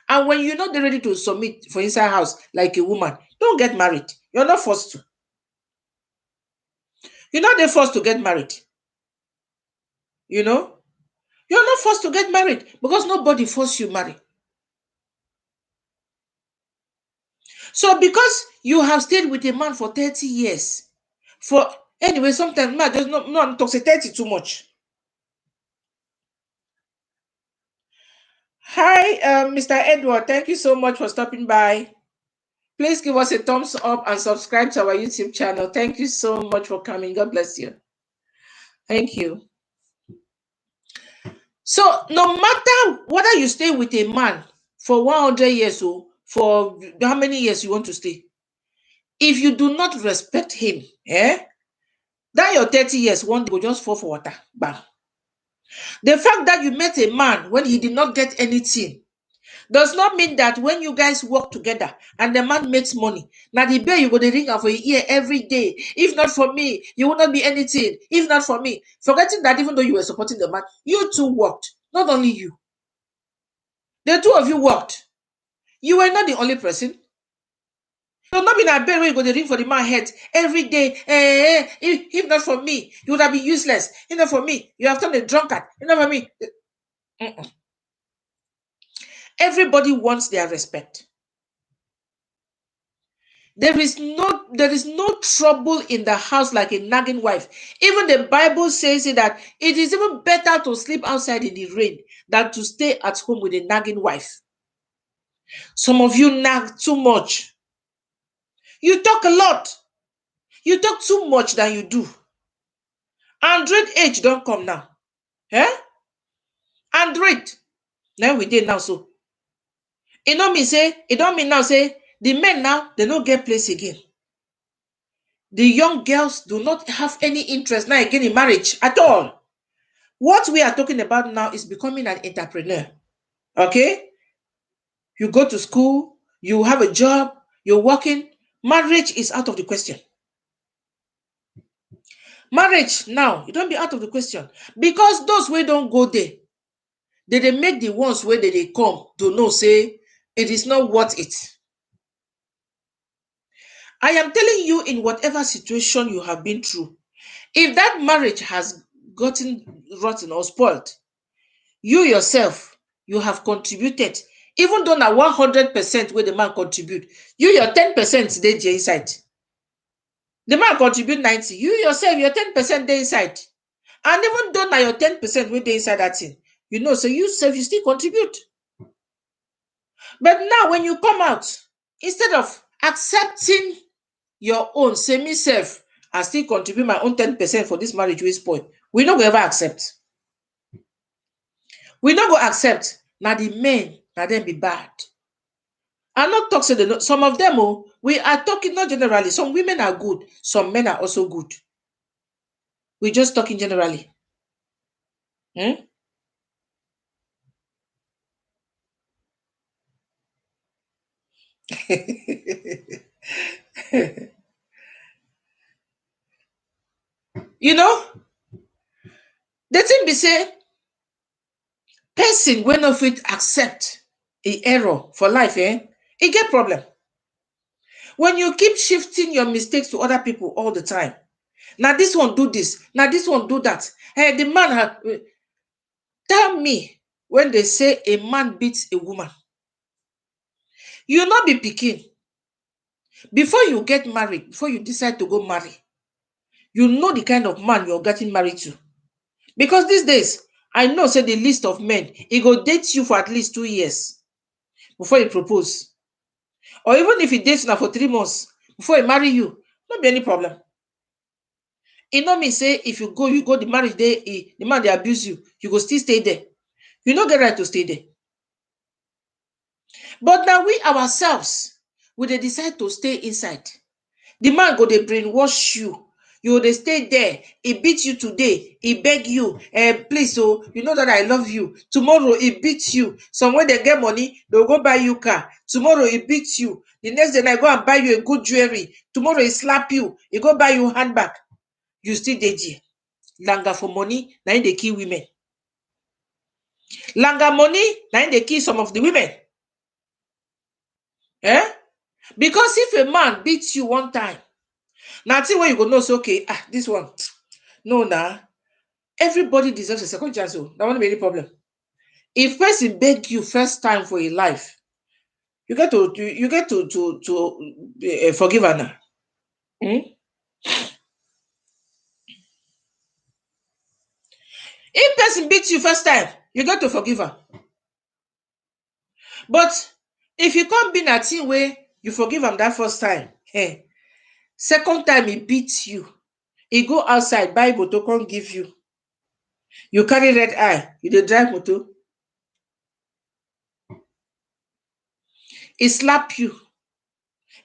And when you're not ready to submit for inside house like a woman, don't get married. You're not forced to. You're not forced to get married. You know? You're not forced to get married because nobody forced you marry. So because you have stayed with a man for 30 years, for anyway, sometimes man just not talk say 30 too much. Hi, Mr. Edward. Thank you so much for stopping by. Please give us a thumbs up and subscribe to our YouTube channel. Thank you so much for coming. God bless you. Thank you. So no matter whether you stay with a man for 100 years or for how many years you want to stay, if you do not respect him, that your 30 years one day will just fall for water. Bam. The fact that you met a man when he did not get anything does not mean that when you guys work together and the man makes money, now the bill you go to ring for a year every day. If not for me, you will not be anything. If not for me, forgetting that even though you were supporting the man, you two worked. Not only you. The two of you worked. You were not the only person. So not be a bed where you go to ring for the man head every day. If not for me, you would have been useless. If not for me, you have turned a drunkard. If not for me. Everybody wants their respect. There is no trouble in the house like a nagging wife. Even the Bible says that it is even better to sleep outside in the rain than to stay at home with a nagging wife. Some of you nag too much. You talk a lot. You talk too much than you do. Android age don't come now. Android. Now we did now so. It don't mean now say the men now they don't get place again. The young girls do not have any interest now again in marriage at all. What we are talking about now is becoming an entrepreneur. Okay? You go to school, you have a job, you're working. Marriage is out of the question. Marriage now, it don't be out of the question. Because those who don't go there, they make the ones where they come to know, say, it is not worth it. I am telling you, in whatever situation you have been through, if that marriage has gotten rotten or spoiled, you yourself, you have contributed. Even though now 100% where the man contribute, you your 10% they inside. The man contribute 90. You yourself, your 10% they inside. And even though now your 10% where they inside that thing, you know, so you self, you still contribute. But now when you come out, instead of accepting your own, say me self, I still contribute my own 10% for this marriage we spoil, we don't ever accept. We don't go accept. Now the men, now them be bad. I'm not talking some of them, we are talking not generally. Some women are good, some men are also good. We're just talking generally. You know, the thing be say, person when of it accept a error for life, it get problem. When you keep shifting your mistakes to other people all the time, now this one do this, now this one do that. Hey, the man tell me when they say a man beats a woman, you not be picking. Before you get married, before you decide to go marry, you know the kind of man you're getting married to. Because these days, I know, say the list of men, he go date you for at least 2 years before he propose. Or even if he dates now for 3 months before he marry you, not be any problem. e no mean say if you go the marriage dey the man dey abuse you, you go still stay there. You no get right to stay there. But now we ourselves, we dey decide to stay inside. The man go dey brainwash you. You go dey stay there. He beat you today. He beg you, please, oh, you know that I love you. Tomorrow he beat you. Somewhere they get money, they'll go buy you car. Tomorrow he beats you. The next day, I go and buy you a good jewelry. Tomorrow he slap you. He go buy you handbag. You still dey there. Langa for money, na im dey kill women. Langa money, na im dey kill some of the women. Eh? Because if a man beats you one time, na thing wey you go know say, okay, this one, no, nah. Everybody deserves a second chance. So that won't be any problem. If person beg you first time for a life, you get to forgive her now. If person beats you first time, you get to forgive her. But if you can't be that thing where you forgive him that first time, second time he beats you, he go outside buy motor, come give you. You carry red eye, you dey drive motor. He slap you,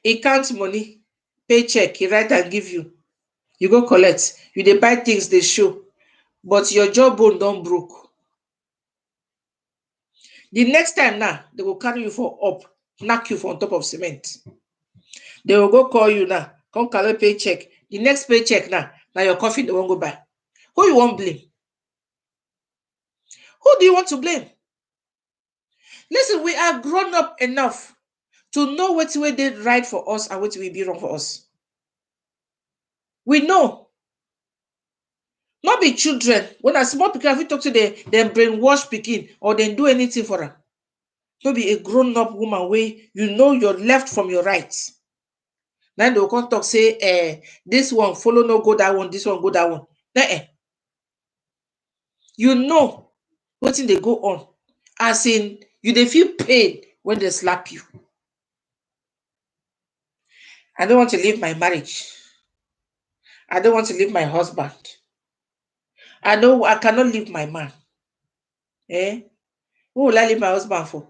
he count money, paycheck, he write and give you. You go collect, you dey buy things they show, but your jawbone don't broke. The next time now, they will carry you for up, knock you for on top of cement. They will go call you now, come collect paycheck. The next paycheck now your coffee they won't go buy. Who you want blame? Who do you want to blame? Listen, we are grown up enough to know what way they right for us and what will be wrong for us. We know. Not be children. When a small pikin, if you talk to them brainwash pikin or they do anything for them. Not be a grown-up woman way you know your left from your right. Then they'll come talk, say, this one follow no go that one, this one go that one. You know what thing they go on. As in, you they feel pain when they slap you. I don't want to leave my marriage. I don't want to leave my husband. I know I cannot leave my man. Who will I leave my husband for?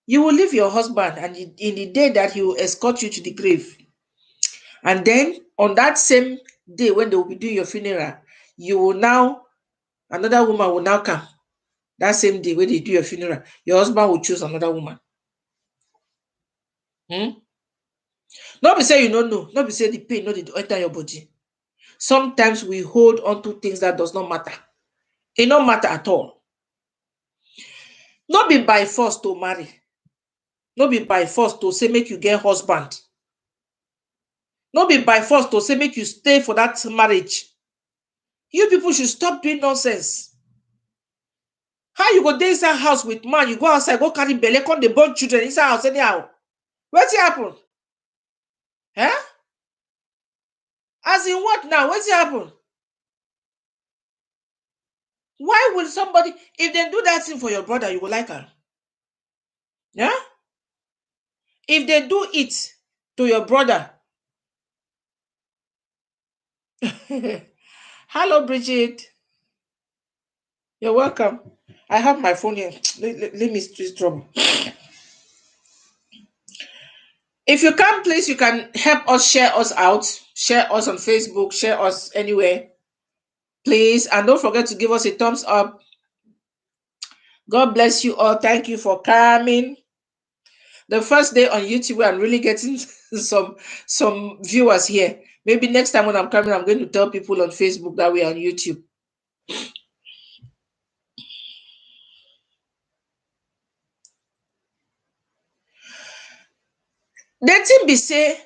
You will leave your husband, and in the day that he will escort you to the grave. And then on that same day when they will be doing your funeral, you will now, another woman will now come. That same day when they do your funeral, your husband will choose another woman. Not be say you don't know, not be say the pain not enter your body. Sometimes we hold on to things that does not matter. It don't matter at all. Not be by force to marry. Not be by force to say make you get husband. Not be by force to say make you stay for that marriage. You people should stop doing nonsense. How you go dey inside house with man, you go outside, go carry belle, come dey born children inside house anyhow? Wetin happen? As in what now? Wetin happen? Why will somebody, if they do that thing for your brother, you will like her? Yeah? If they do it to your brother. Hello, Bridget. You're welcome. I have my phone here. Let me just drop. If you can, please, you can help us share us out. Share us on Facebook. Share us anywhere. Please. And don't forget to give us a thumbs up. God bless you all. Thank you for coming. The first day on YouTube, I'm really getting some viewers here. Maybe next time when I'm coming, I'm going to tell people on Facebook that we're on YouTube. The thing be say,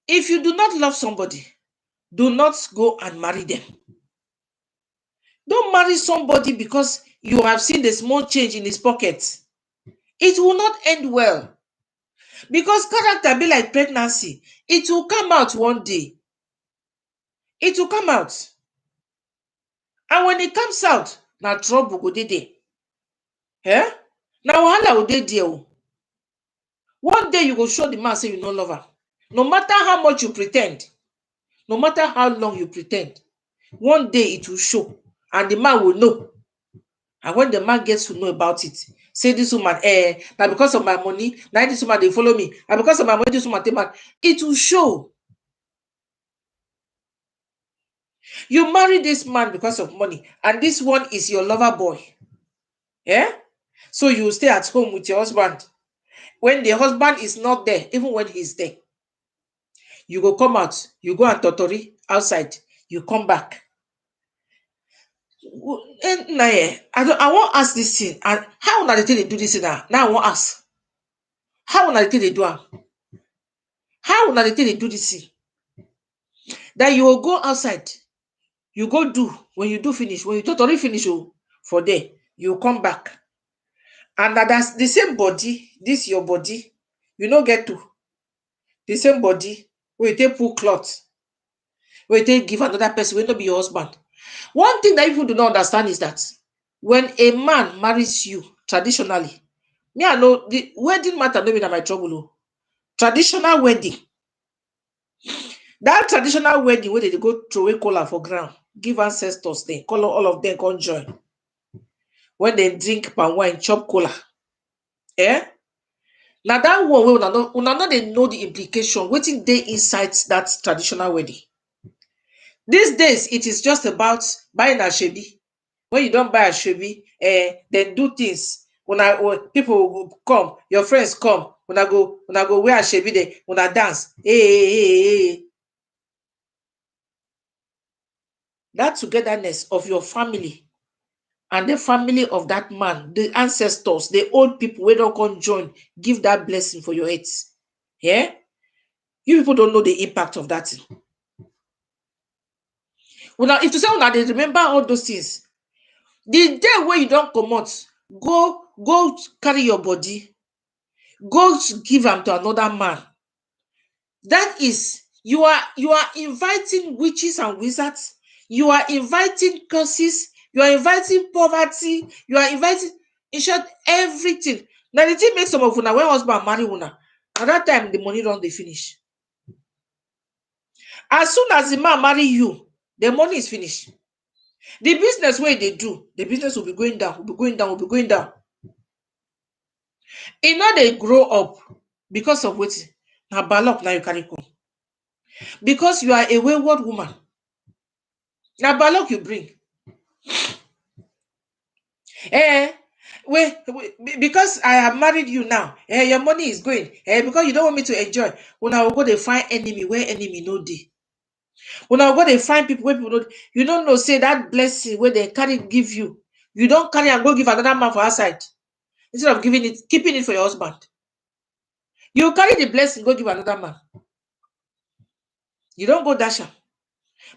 if you do not love somebody, do not go and marry them. Don't marry somebody because you have seen the small change in his pocket. It will not end well. Because character be like pregnancy. It will come out one day. It will come out. And when it comes out, now trouble go dey there. Now wahala go dey there. One day you go show the man say you no love her. No matter how much you pretend. No matter how long you pretend, one day it will show, and the man will know. And when the man gets to know about it, say this woman, now because of my money, now this woman they follow me. And because of my money, this woman take man. It will show. You marry this man because of money, and this one is your lover boy. Yeah? So you stay at home with your husband. When the husband is not there, even when he's there, you go come out, you go and totori outside, you come back. I won't ask this thing. And how na the thing they do this thing now? Now I won't ask. How na the thing they do am? How na the thing they do this thing? That you will go outside, you go do, when you do finish, when you totally finish for there, you come back. And that's the same body, this your body, you no get to. The same body, where you take pull cloth, where you take give another person, will not be your husband. One thing that people do not understand is that when a man marries you traditionally, me I know the wedding matter no be na my trouble. Oh. Traditional wedding. That traditional wedding where they go throw away cola for ground, give ancestors them, call all of them come join. When they drink palm wine, chop cola. Eh? Now that one wey una no dey know the implication, wetin dey inside that traditional wedding. These days, it is just about buying asoebi. When you don't buy asoebi, then do things. When people will come, your friends come, when I go wear asoebi there, when I dance. Hey. That togetherness of your family and the family of that man, the ancestors, the old people wey don come join, give that blessing for your heads. Yeah? You people don't know the impact of that thing. If to say una dey remember all those things, the day where you don't come out, go carry your body, go give am to another man. That is, you are inviting witches and wizards, you are inviting curses, you are inviting poverty, you are inviting, in short, everything. Now the thing makes some of una when husband marry una, at that time the money don dey finish. As soon as the man marry you, the money is finished. The business wey they do, the business will be going down, will be going down, will be going down. E no dey grow up because of wetin? Na ballot now you carry come. Because you are a wayward woman. Na ballot you bring. Because I have married you now, your money is going. Because you don't want me to enjoy. When I will go, they find enemy where enemy no dey. When I go, they find people where people don't. You don't know, say that blessing where they carry give you. You don't carry and go give another man for outside. Instead of giving it, keeping it for your husband. You carry the blessing, go give another man. You don't go dash am.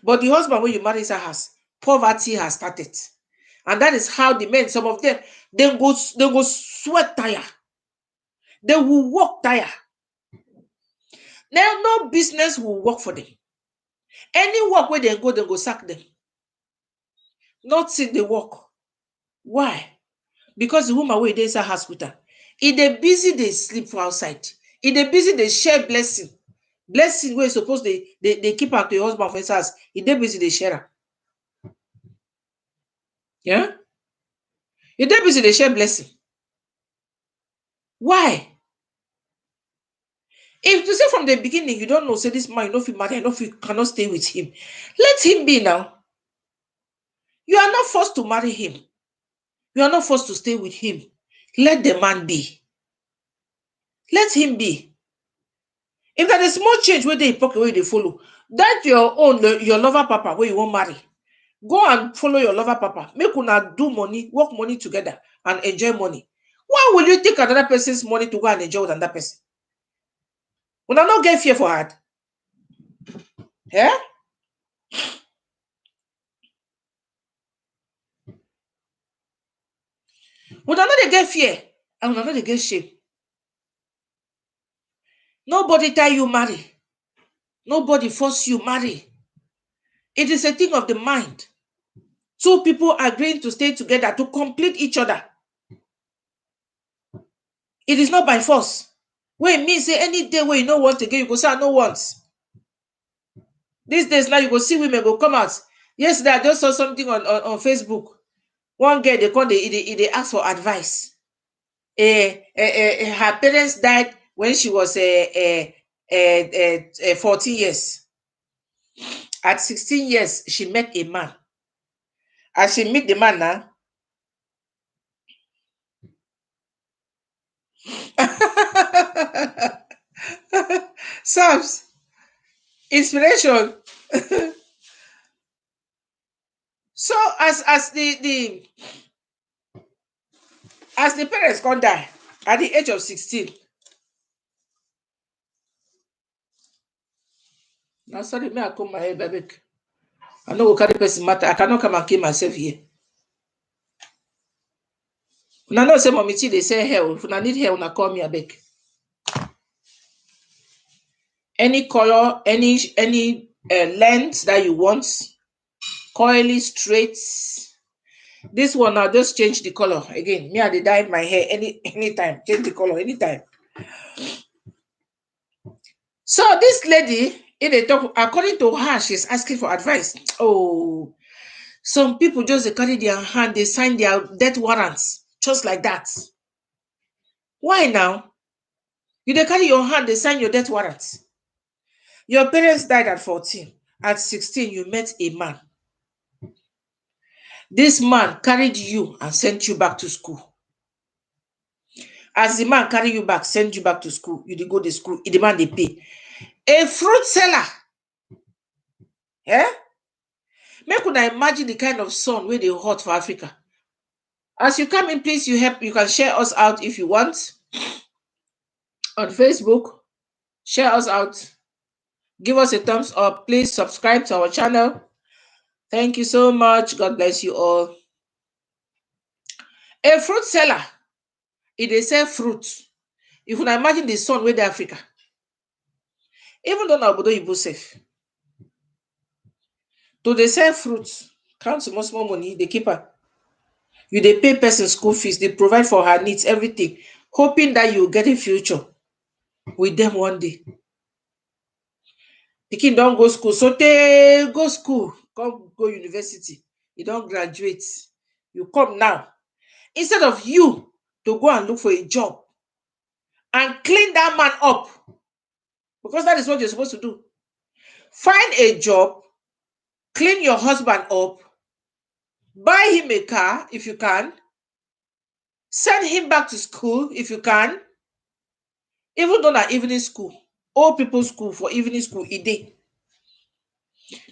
But the husband when you marry inside house, poverty has started. And that is how the men, some of them, they go sweat tire. They will work tire. Now, no business will work for them. Any work where they go sack them. Nothing they work. Why? Because the woman wey dey inside hospital, if they busy, they sleep for outside. If they busy, they share blessing. Blessing wey suppose they keep am to your husband for his house. If they busy, they share am. Yeah? If they busy, they share blessing. Why? If you say from the beginning, you don't know, say this man, you don't feel married, cannot stay with him. Let him be now. You are not forced to marry him. You are not forced to stay with him. Let the man be. Let him be. If there is small change where they pocket where they follow, that your own, your lover papa where you won't marry. Go and follow your lover papa. Make una do money, work money together and enjoy money. Why will you take another person's money to go and enjoy with another person? Una not get fear for heart. Yeah? Una not they get fear and una not they get shame. Nobody tell you marry. Nobody force you marry. It is a thing of the mind. Two people agreeing to stay together to complete each other. It is not by force. When it means say any day where you know want again, you go say I no want. These days now you go see women go come out. Yesterday I just saw something on Facebook. One girl they ask for advice. Her parents died when she was 14 years. At 16 years, she met a man. As she meet the man now, Psalms, inspiration. So as the parents come die at the age of 16. Now sorry, me I come my head, baby. I know go carry person matter. I cannot come and kill myself here. Una know say mommy T they say hell. If una need help, una call me abeg. Any color, any length that you want, coily, straight. This one now just change the color again. Me I dey dye my hair anytime. Change the color anytime. So this lady, in the talk, according to her, she's asking for advice. Oh, some people just they carry their hand, they sign their death warrants just like that. Why now? You they carry your hand, they sign your death warrants. Your parents died at 14. At 16, you met a man. This man carried you and sent you back to school. As the man carry you back, send you back to school, you dey go to school, the man they pay. A fruit seller. Eh? Make una imagine the kind of sun where they hot for Africa. As you come in, please, you can share us out if you want on Facebook. Share us out. Give us a thumbs up. Please subscribe to our channel. Thank you so much. God bless you all. A fruit seller, if they sell fruit, if you imagine the sun with Africa, even though Obodo Yibo safe, to they sell fruits, count small money, they keep her. You they pay person school fees, they provide for her needs, everything, hoping that you get a future with them one day. The kid don't go school, so they go school, come go university. You don't graduate. You come now. Instead of you to go and look for a job and clean that man up, because that is what you're supposed to do. Find a job, clean your husband up, buy him a car if you can, send him back to school if you can, even though na evening school, old people school for evening school, e dey.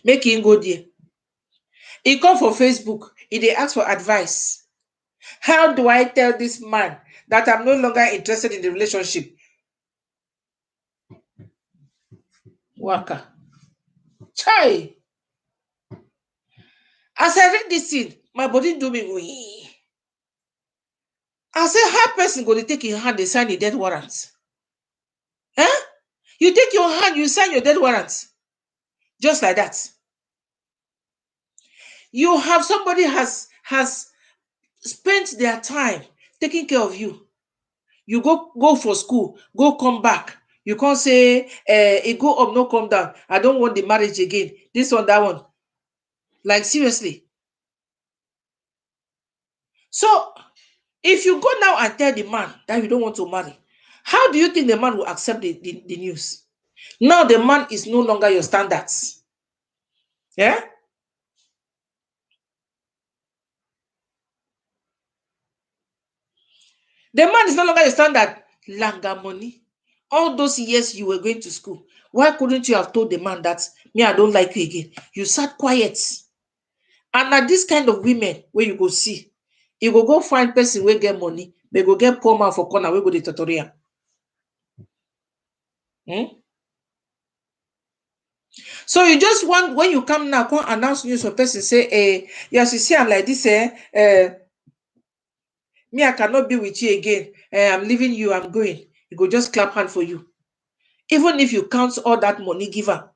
Make him go there. He come for Facebook, he dey ask for advice. How do I tell this man that I'm no longer interested in the relationship? Waka. Chai. As I read this thing, my body do me wee. I say, how person go to take your hand, they sign the death warrant? Huh? You take your hand, you sign your death warrant. Just like that. You have somebody has spent their time taking care of you. You go for school, go come back. You can't say, it go up, no come down. I don't want the marriage again. This one, that one. Like, seriously. So, if you go now and tell the man that you don't want to marry, how do you think the man will accept the news? Now the man is no longer your standards. Yeah? The man is no longer your standard. Langa money. All those years you were going to school, why couldn't you have told the man that, me, I don't like you again? You sat quiet. And now this kind of women where you go see, you go find person where get money, they go get poor man for corner where go the tutorial. So you just want, when you come now, come announce news for person, say, yes, you see, I'm like this, me, I cannot be with you again. I'm leaving you, I'm going. You go just clap hand for you. Even if you count all that money giver.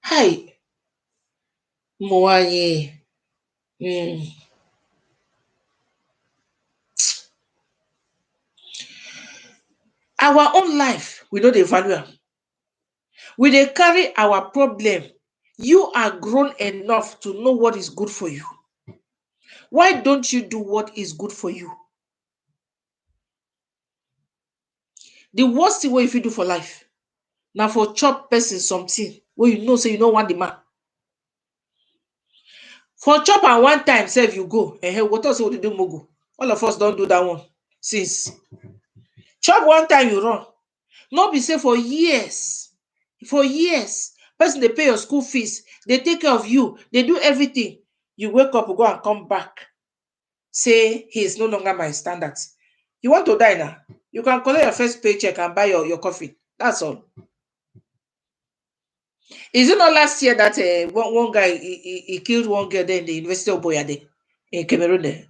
Hi. Moaye. Our own life, we know the value. We dey carry our problem. You are grown enough to know what is good for you. Why don't you do what is good for you? The worst thing wey you fit do for life na for chop person something wey you know say you no want the man. For chop am one time sef you go, we go talk say we dey do mogo. All of us don do that one since. Chop one time you run. No be say for years, person dey pay your school fees, dey take care of you, dey do everything. You wake up, go and come back, say he is no longer my standards. You want to die now? You can collect your first paycheck and buy your coffin. That's all. Is it not last year that one guy he killed one girl there in the University of Boyade in Cameroon there?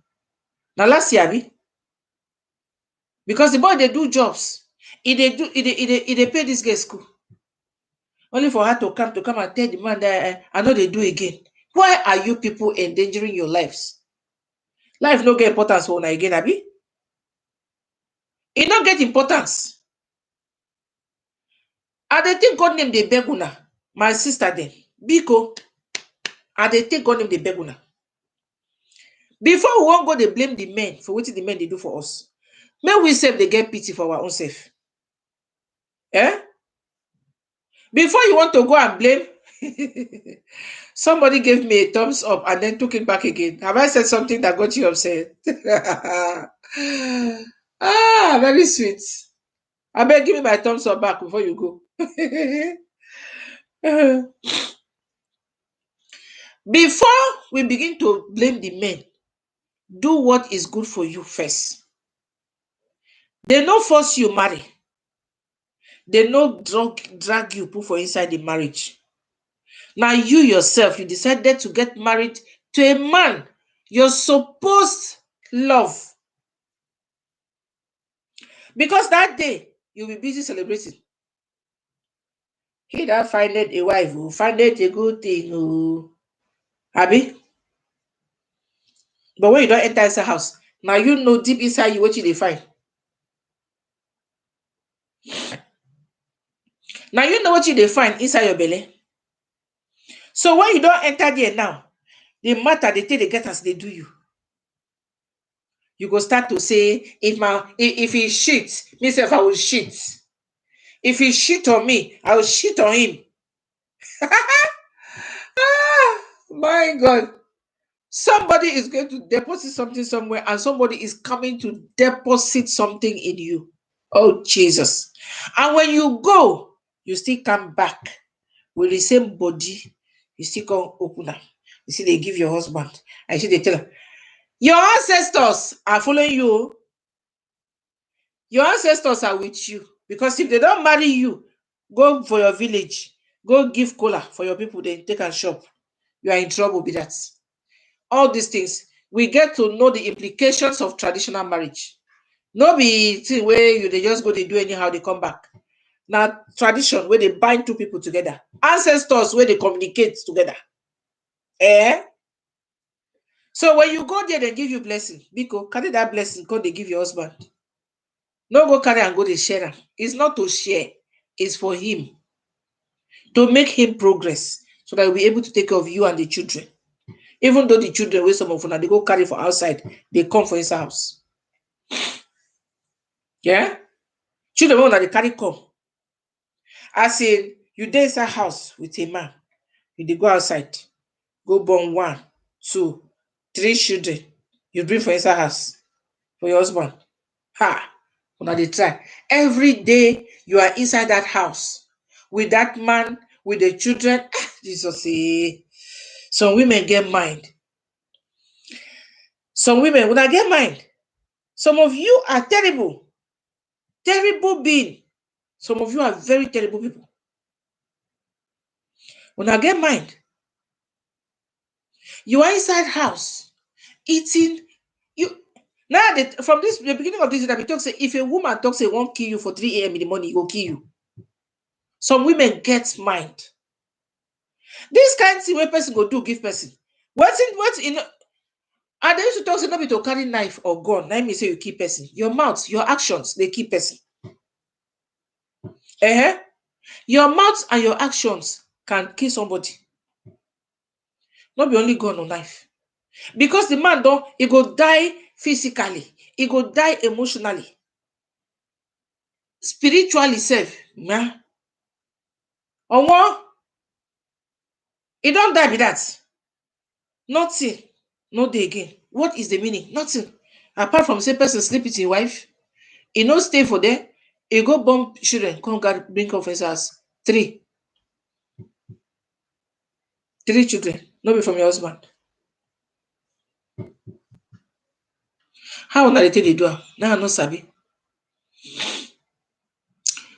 Now last year, abi? Because the boy they do jobs. He dey pay this girl school. Only for her to come and tell the man that I know they do again. Why are you people endangering your lives? Life no get importance for una again, abi? It no get importance. I dey think God name dey beg una. My sister then. Biko. I dey think God name dey beg una. Before we won't go, they blame the men for what the men they do for us. May we self they get pity for our own self. Eh? Before you want to go and blame, somebody gave me a thumbs up and then took it back again. Have I said something that got you upset? Very sweet. I beg, give me my thumbs up back before you go. Before we begin to blame the men, do what is good for you first. They no force you marry. They no drag you put for inside the marriage. Now you yourself, you decided to get married to a man you're supposed love. Because that day, you'll be busy celebrating. He that findeth a wife will find it a good thing. Abi? But when you don't enter inside house, now you know deep inside you what you find. Now you know what you find inside your belly. So when you don't enter there now, the matter they take they get as they do you. You go start to say, if he shit, myself I will shit. If he shit on me, I will shit on him. My God. Somebody is going to deposit something somewhere and somebody is coming to deposit something in you. Oh, Jesus. And when you go, you still come back with the same body. You still come open up. You see, they give your husband. I see they tell her, your ancestors are following you. Your ancestors are with you. Because if they don't marry you, go for your village. Go give cola for your people. Then take and shop. You are in trouble with that. All these things, we get to know the implications of traditional marriage. No be thing where they just go, they do anyhow, they come back. Now, tradition where they bind two people together. Ancestors where they communicate together. Eh? So when you go there, they give you blessing. Because carry that blessing, because they give your husband. No go carry and go they share. It's not to share. It's for him. To make him progress. So that he'll be able to take care of you and the children. Even though the children, where some of them, they go carry for outside, they come for his house. Yeah? Children, when they carry come. As in, you dey inside house with a man. You go outside. Go born 1, 2, 3 children. You bring for inside house. For your husband. Ha! When they try. Every day, you are inside that house. With that man, with the children. Jesus, some women get mind. Some women, when I get mind, some of you are terrible. Terrible being. Some of you are very terrible people. When I get mind, you are inside house, eating. You now from the beginning of this, that we talk say if a woman talks say won't kill you for 3 a.m. in the morning, he will kill you. Some women get mind. This kind of thing where person go do give person. What's in and they used to talk say nobody to carry knife or gun. Let me say you keep person. Your mouth, your actions, they keep person. Your mouth and your actions can kill somebody. Not be only gun or knife. Because the man don't, he go die physically, he go die emotionally, spiritually self. Yeah. Or one, he don't die with that. Nothing. No day again. What is the meaning? Nothing. Apart from say person sleep with his wife, he no stay for there, he go born children, come bring confessors. Three children, no be from your husband. How una dey take dey do am? Now I no sabi.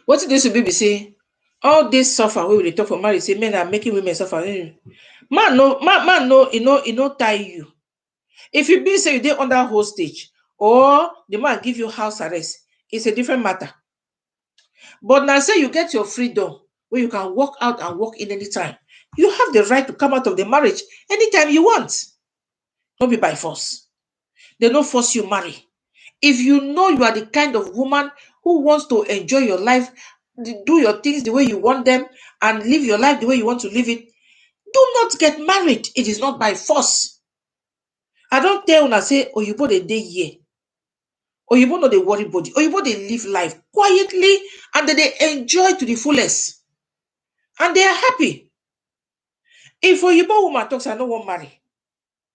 Wetin dis be say all dis suffer wey we dey talk for marriage say men are making women suffer. Man no tie you. If you be say you dey under hostage or the man give you house arrest, it's a different matter. But now say you get your freedom where you can walk out and walk in anytime. You have the right to come out of the marriage anytime you want. Not be by force. They don't force you marry. If you know you are the kind of woman who wants to enjoy your life, do your things the way you want them, and live your life the way you want to live it, do not get married. It is not by force. I don't tell una say oyibo dey dey here. Oyibo no dey worry body. Oyibo dey live life quietly and they enjoy to the fullest. And they are happy. If oyibo woman talks I no want marry,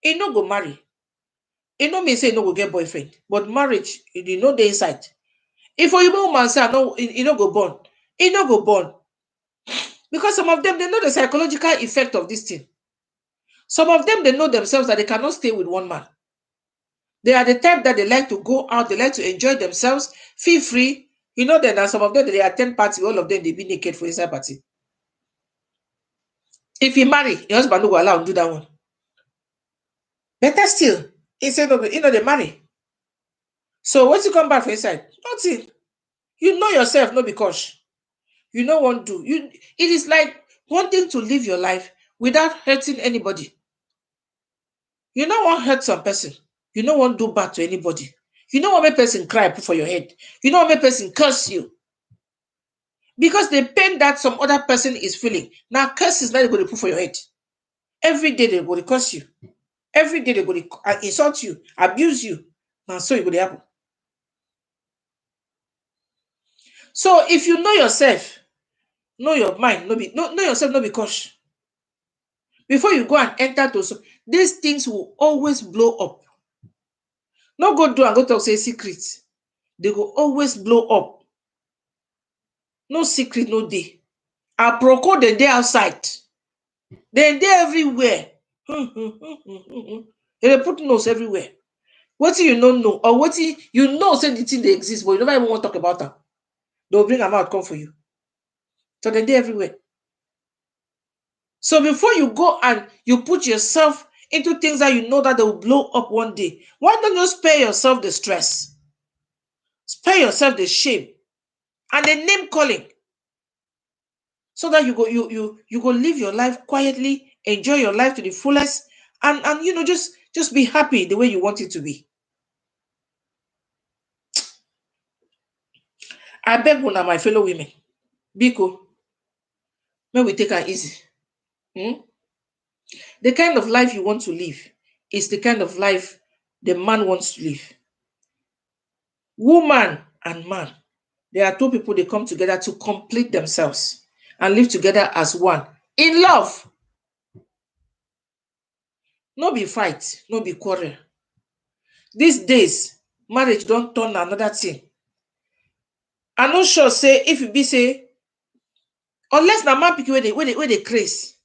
he no go marry. It no mean say he no go get boyfriend, but marriage, you know the inside. If oyibo woman say I no, he no go born, he no go born. Because some of them, they know the psychological effect of this thing. Some of them, they know themselves that they cannot stay with one man. They are the type that they like to go out, they like to enjoy themselves, feel free. You know that some of them, they attend party, all of them, they be naked for inside party. If you marry, your husband no go allow him do that one. Better still, he said, no, they marry. So once you come back for inside, nothing. You know yourself, no because you know what to do. It is like wanting to live your life without hurting anybody. You don't want hurt some person. You don't want to do bad to anybody. You don't want make person cry put for your head. You don't want make person curse you. Because the pain that some other person is feeling, now curse is not going to put for your head. Every day they're going to curse you. Every day they're going to insult you, abuse you. Now so it will happen. So if you know yourself, know your mind, know yourself, no be cautious. Before you go and enter to these things will always blow up. No go do and go talk say secret. They will always blow up. No secret, no day. Aproko they dey outside. They dey everywhere. They put nose everywhere. What you don't know, or what you know say the thing they exist, but you never even want to talk about them. They'll bring them out, come for you. So they dey everywhere. So before you go and you put yourself into things that you know that they will blow up one day, why don't you spare yourself the stress? Spare yourself the shame and the name calling. So that you go live your life quietly, enjoy your life to the fullest, and just be happy the way you want it to be. I beg una, my fellow women, biko, may we take it easy. The kind of life you want to live is the kind of life the man wants to live. Woman and man, there are two people, they come together to complete themselves and live together as one in love. No be fight, no be quarrel. These days, marriage don't turn another thing. I'm not sure say if you be say, unless na man pikin wey dey craze,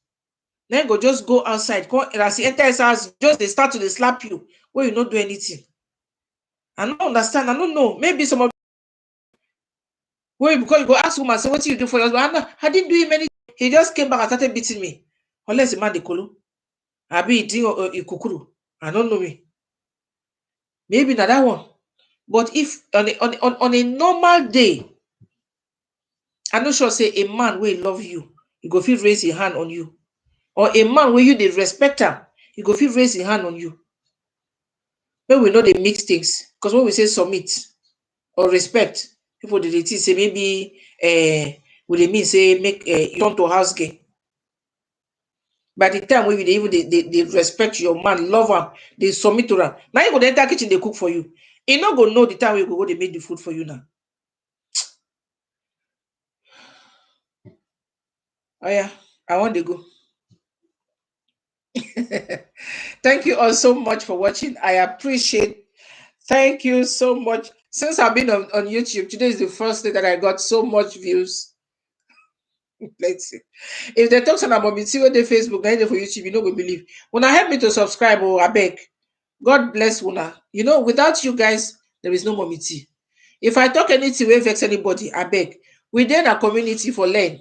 then go just go outside, come as he enter his house, just they start to dey slap you when you not do anything. I don't understand. I don't know. Maybe some of because you go ask woman, say what you do for your husband? I didn't do him anything. He just came back and started beating me. Unless the man dey kolo, abi he drink ikukuru. I don't know me. Maybe not that one. But if on a normal day, I'm not sure say a man will love you, he go feel raise his hand on you. Or a man where you they respect him, he go feel raise his hand on you. When we know they mix things, because when we say submit or respect, people they think say maybe would it mean say make you turn to house girl? By the time when you dey even they respect your man, love him, they submit to am. Now you go dey enter kitchen, they cook for you. You no go know the time when you go they make the food for you now. Oh yeah, I want to go. Thank you all so much for watching. I appreciate. Thank you so much. Since I've been on YouTube, today is the first day that I got so much views. Let's see. If they talk about me, see what they Facebook, now they for YouTube, you know, we believe. When I help me to subscribe, oh, I beg. God bless Una. You know, without you guys, there is no mommy tea. If I talk anything, will vex anybody, I beg. We then a community for learn.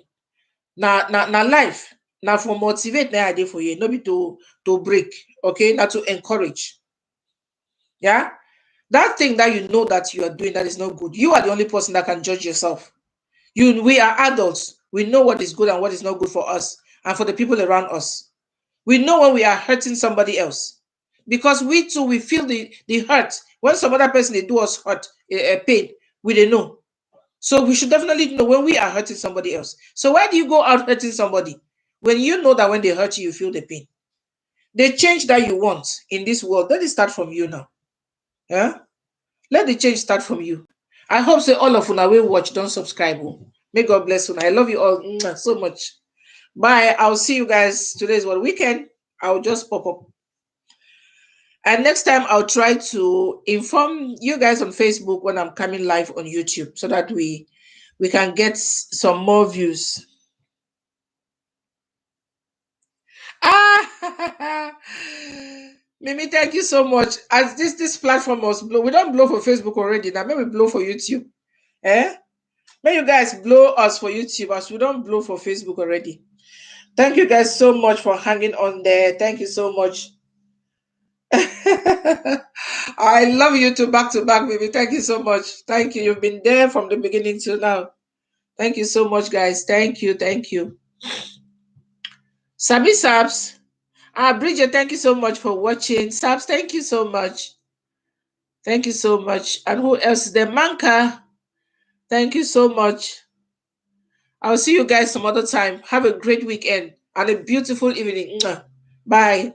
Na life. Now for motivate, now I dey for you. No be to break. Okay, not to encourage. Yeah. That thing that you know that you are doing that is not good. You are the only person that can judge yourself. We are adults. We know what is good and what is not good for us and for the people around us. We know when we are hurting somebody else. Because we too, we feel the hurt. When some other person they do us hurt, pain, we they know. So we should definitely know when we are hurting somebody else. So why do you go out hurting somebody? When you know that when they hurt you, you feel the pain. The change that you want in this world, let it start from you now. Yeah? Let the change start from you. I hope say all of una will watch, don't subscribe. Oh. May God bless you. I love you all so much. Bye. I'll see you guys. Today's what weekend. I'll just pop up. And next time I'll try to inform you guys on Facebook when I'm coming live on YouTube so that we can get some more views. Ah Mimi, thank you so much. As this platform must blow. We don't blow for Facebook already. Now maybe blow for YouTube. Eh? May you guys blow us for YouTube as we don't blow for Facebook already. Thank you guys so much for hanging on there. Thank you so much. I love you too, back to back, baby. Thank you so much. Thank you. You've been there from the beginning till now. Thank you so much, guys. Thank you. Thank you. Sabi Sabs. Bridget, thank you so much for watching. Sabs, thank you so much. Thank you so much. And who else is there? Manka. Thank you so much. I'll see you guys some other time. Have a great weekend and a beautiful evening. Bye.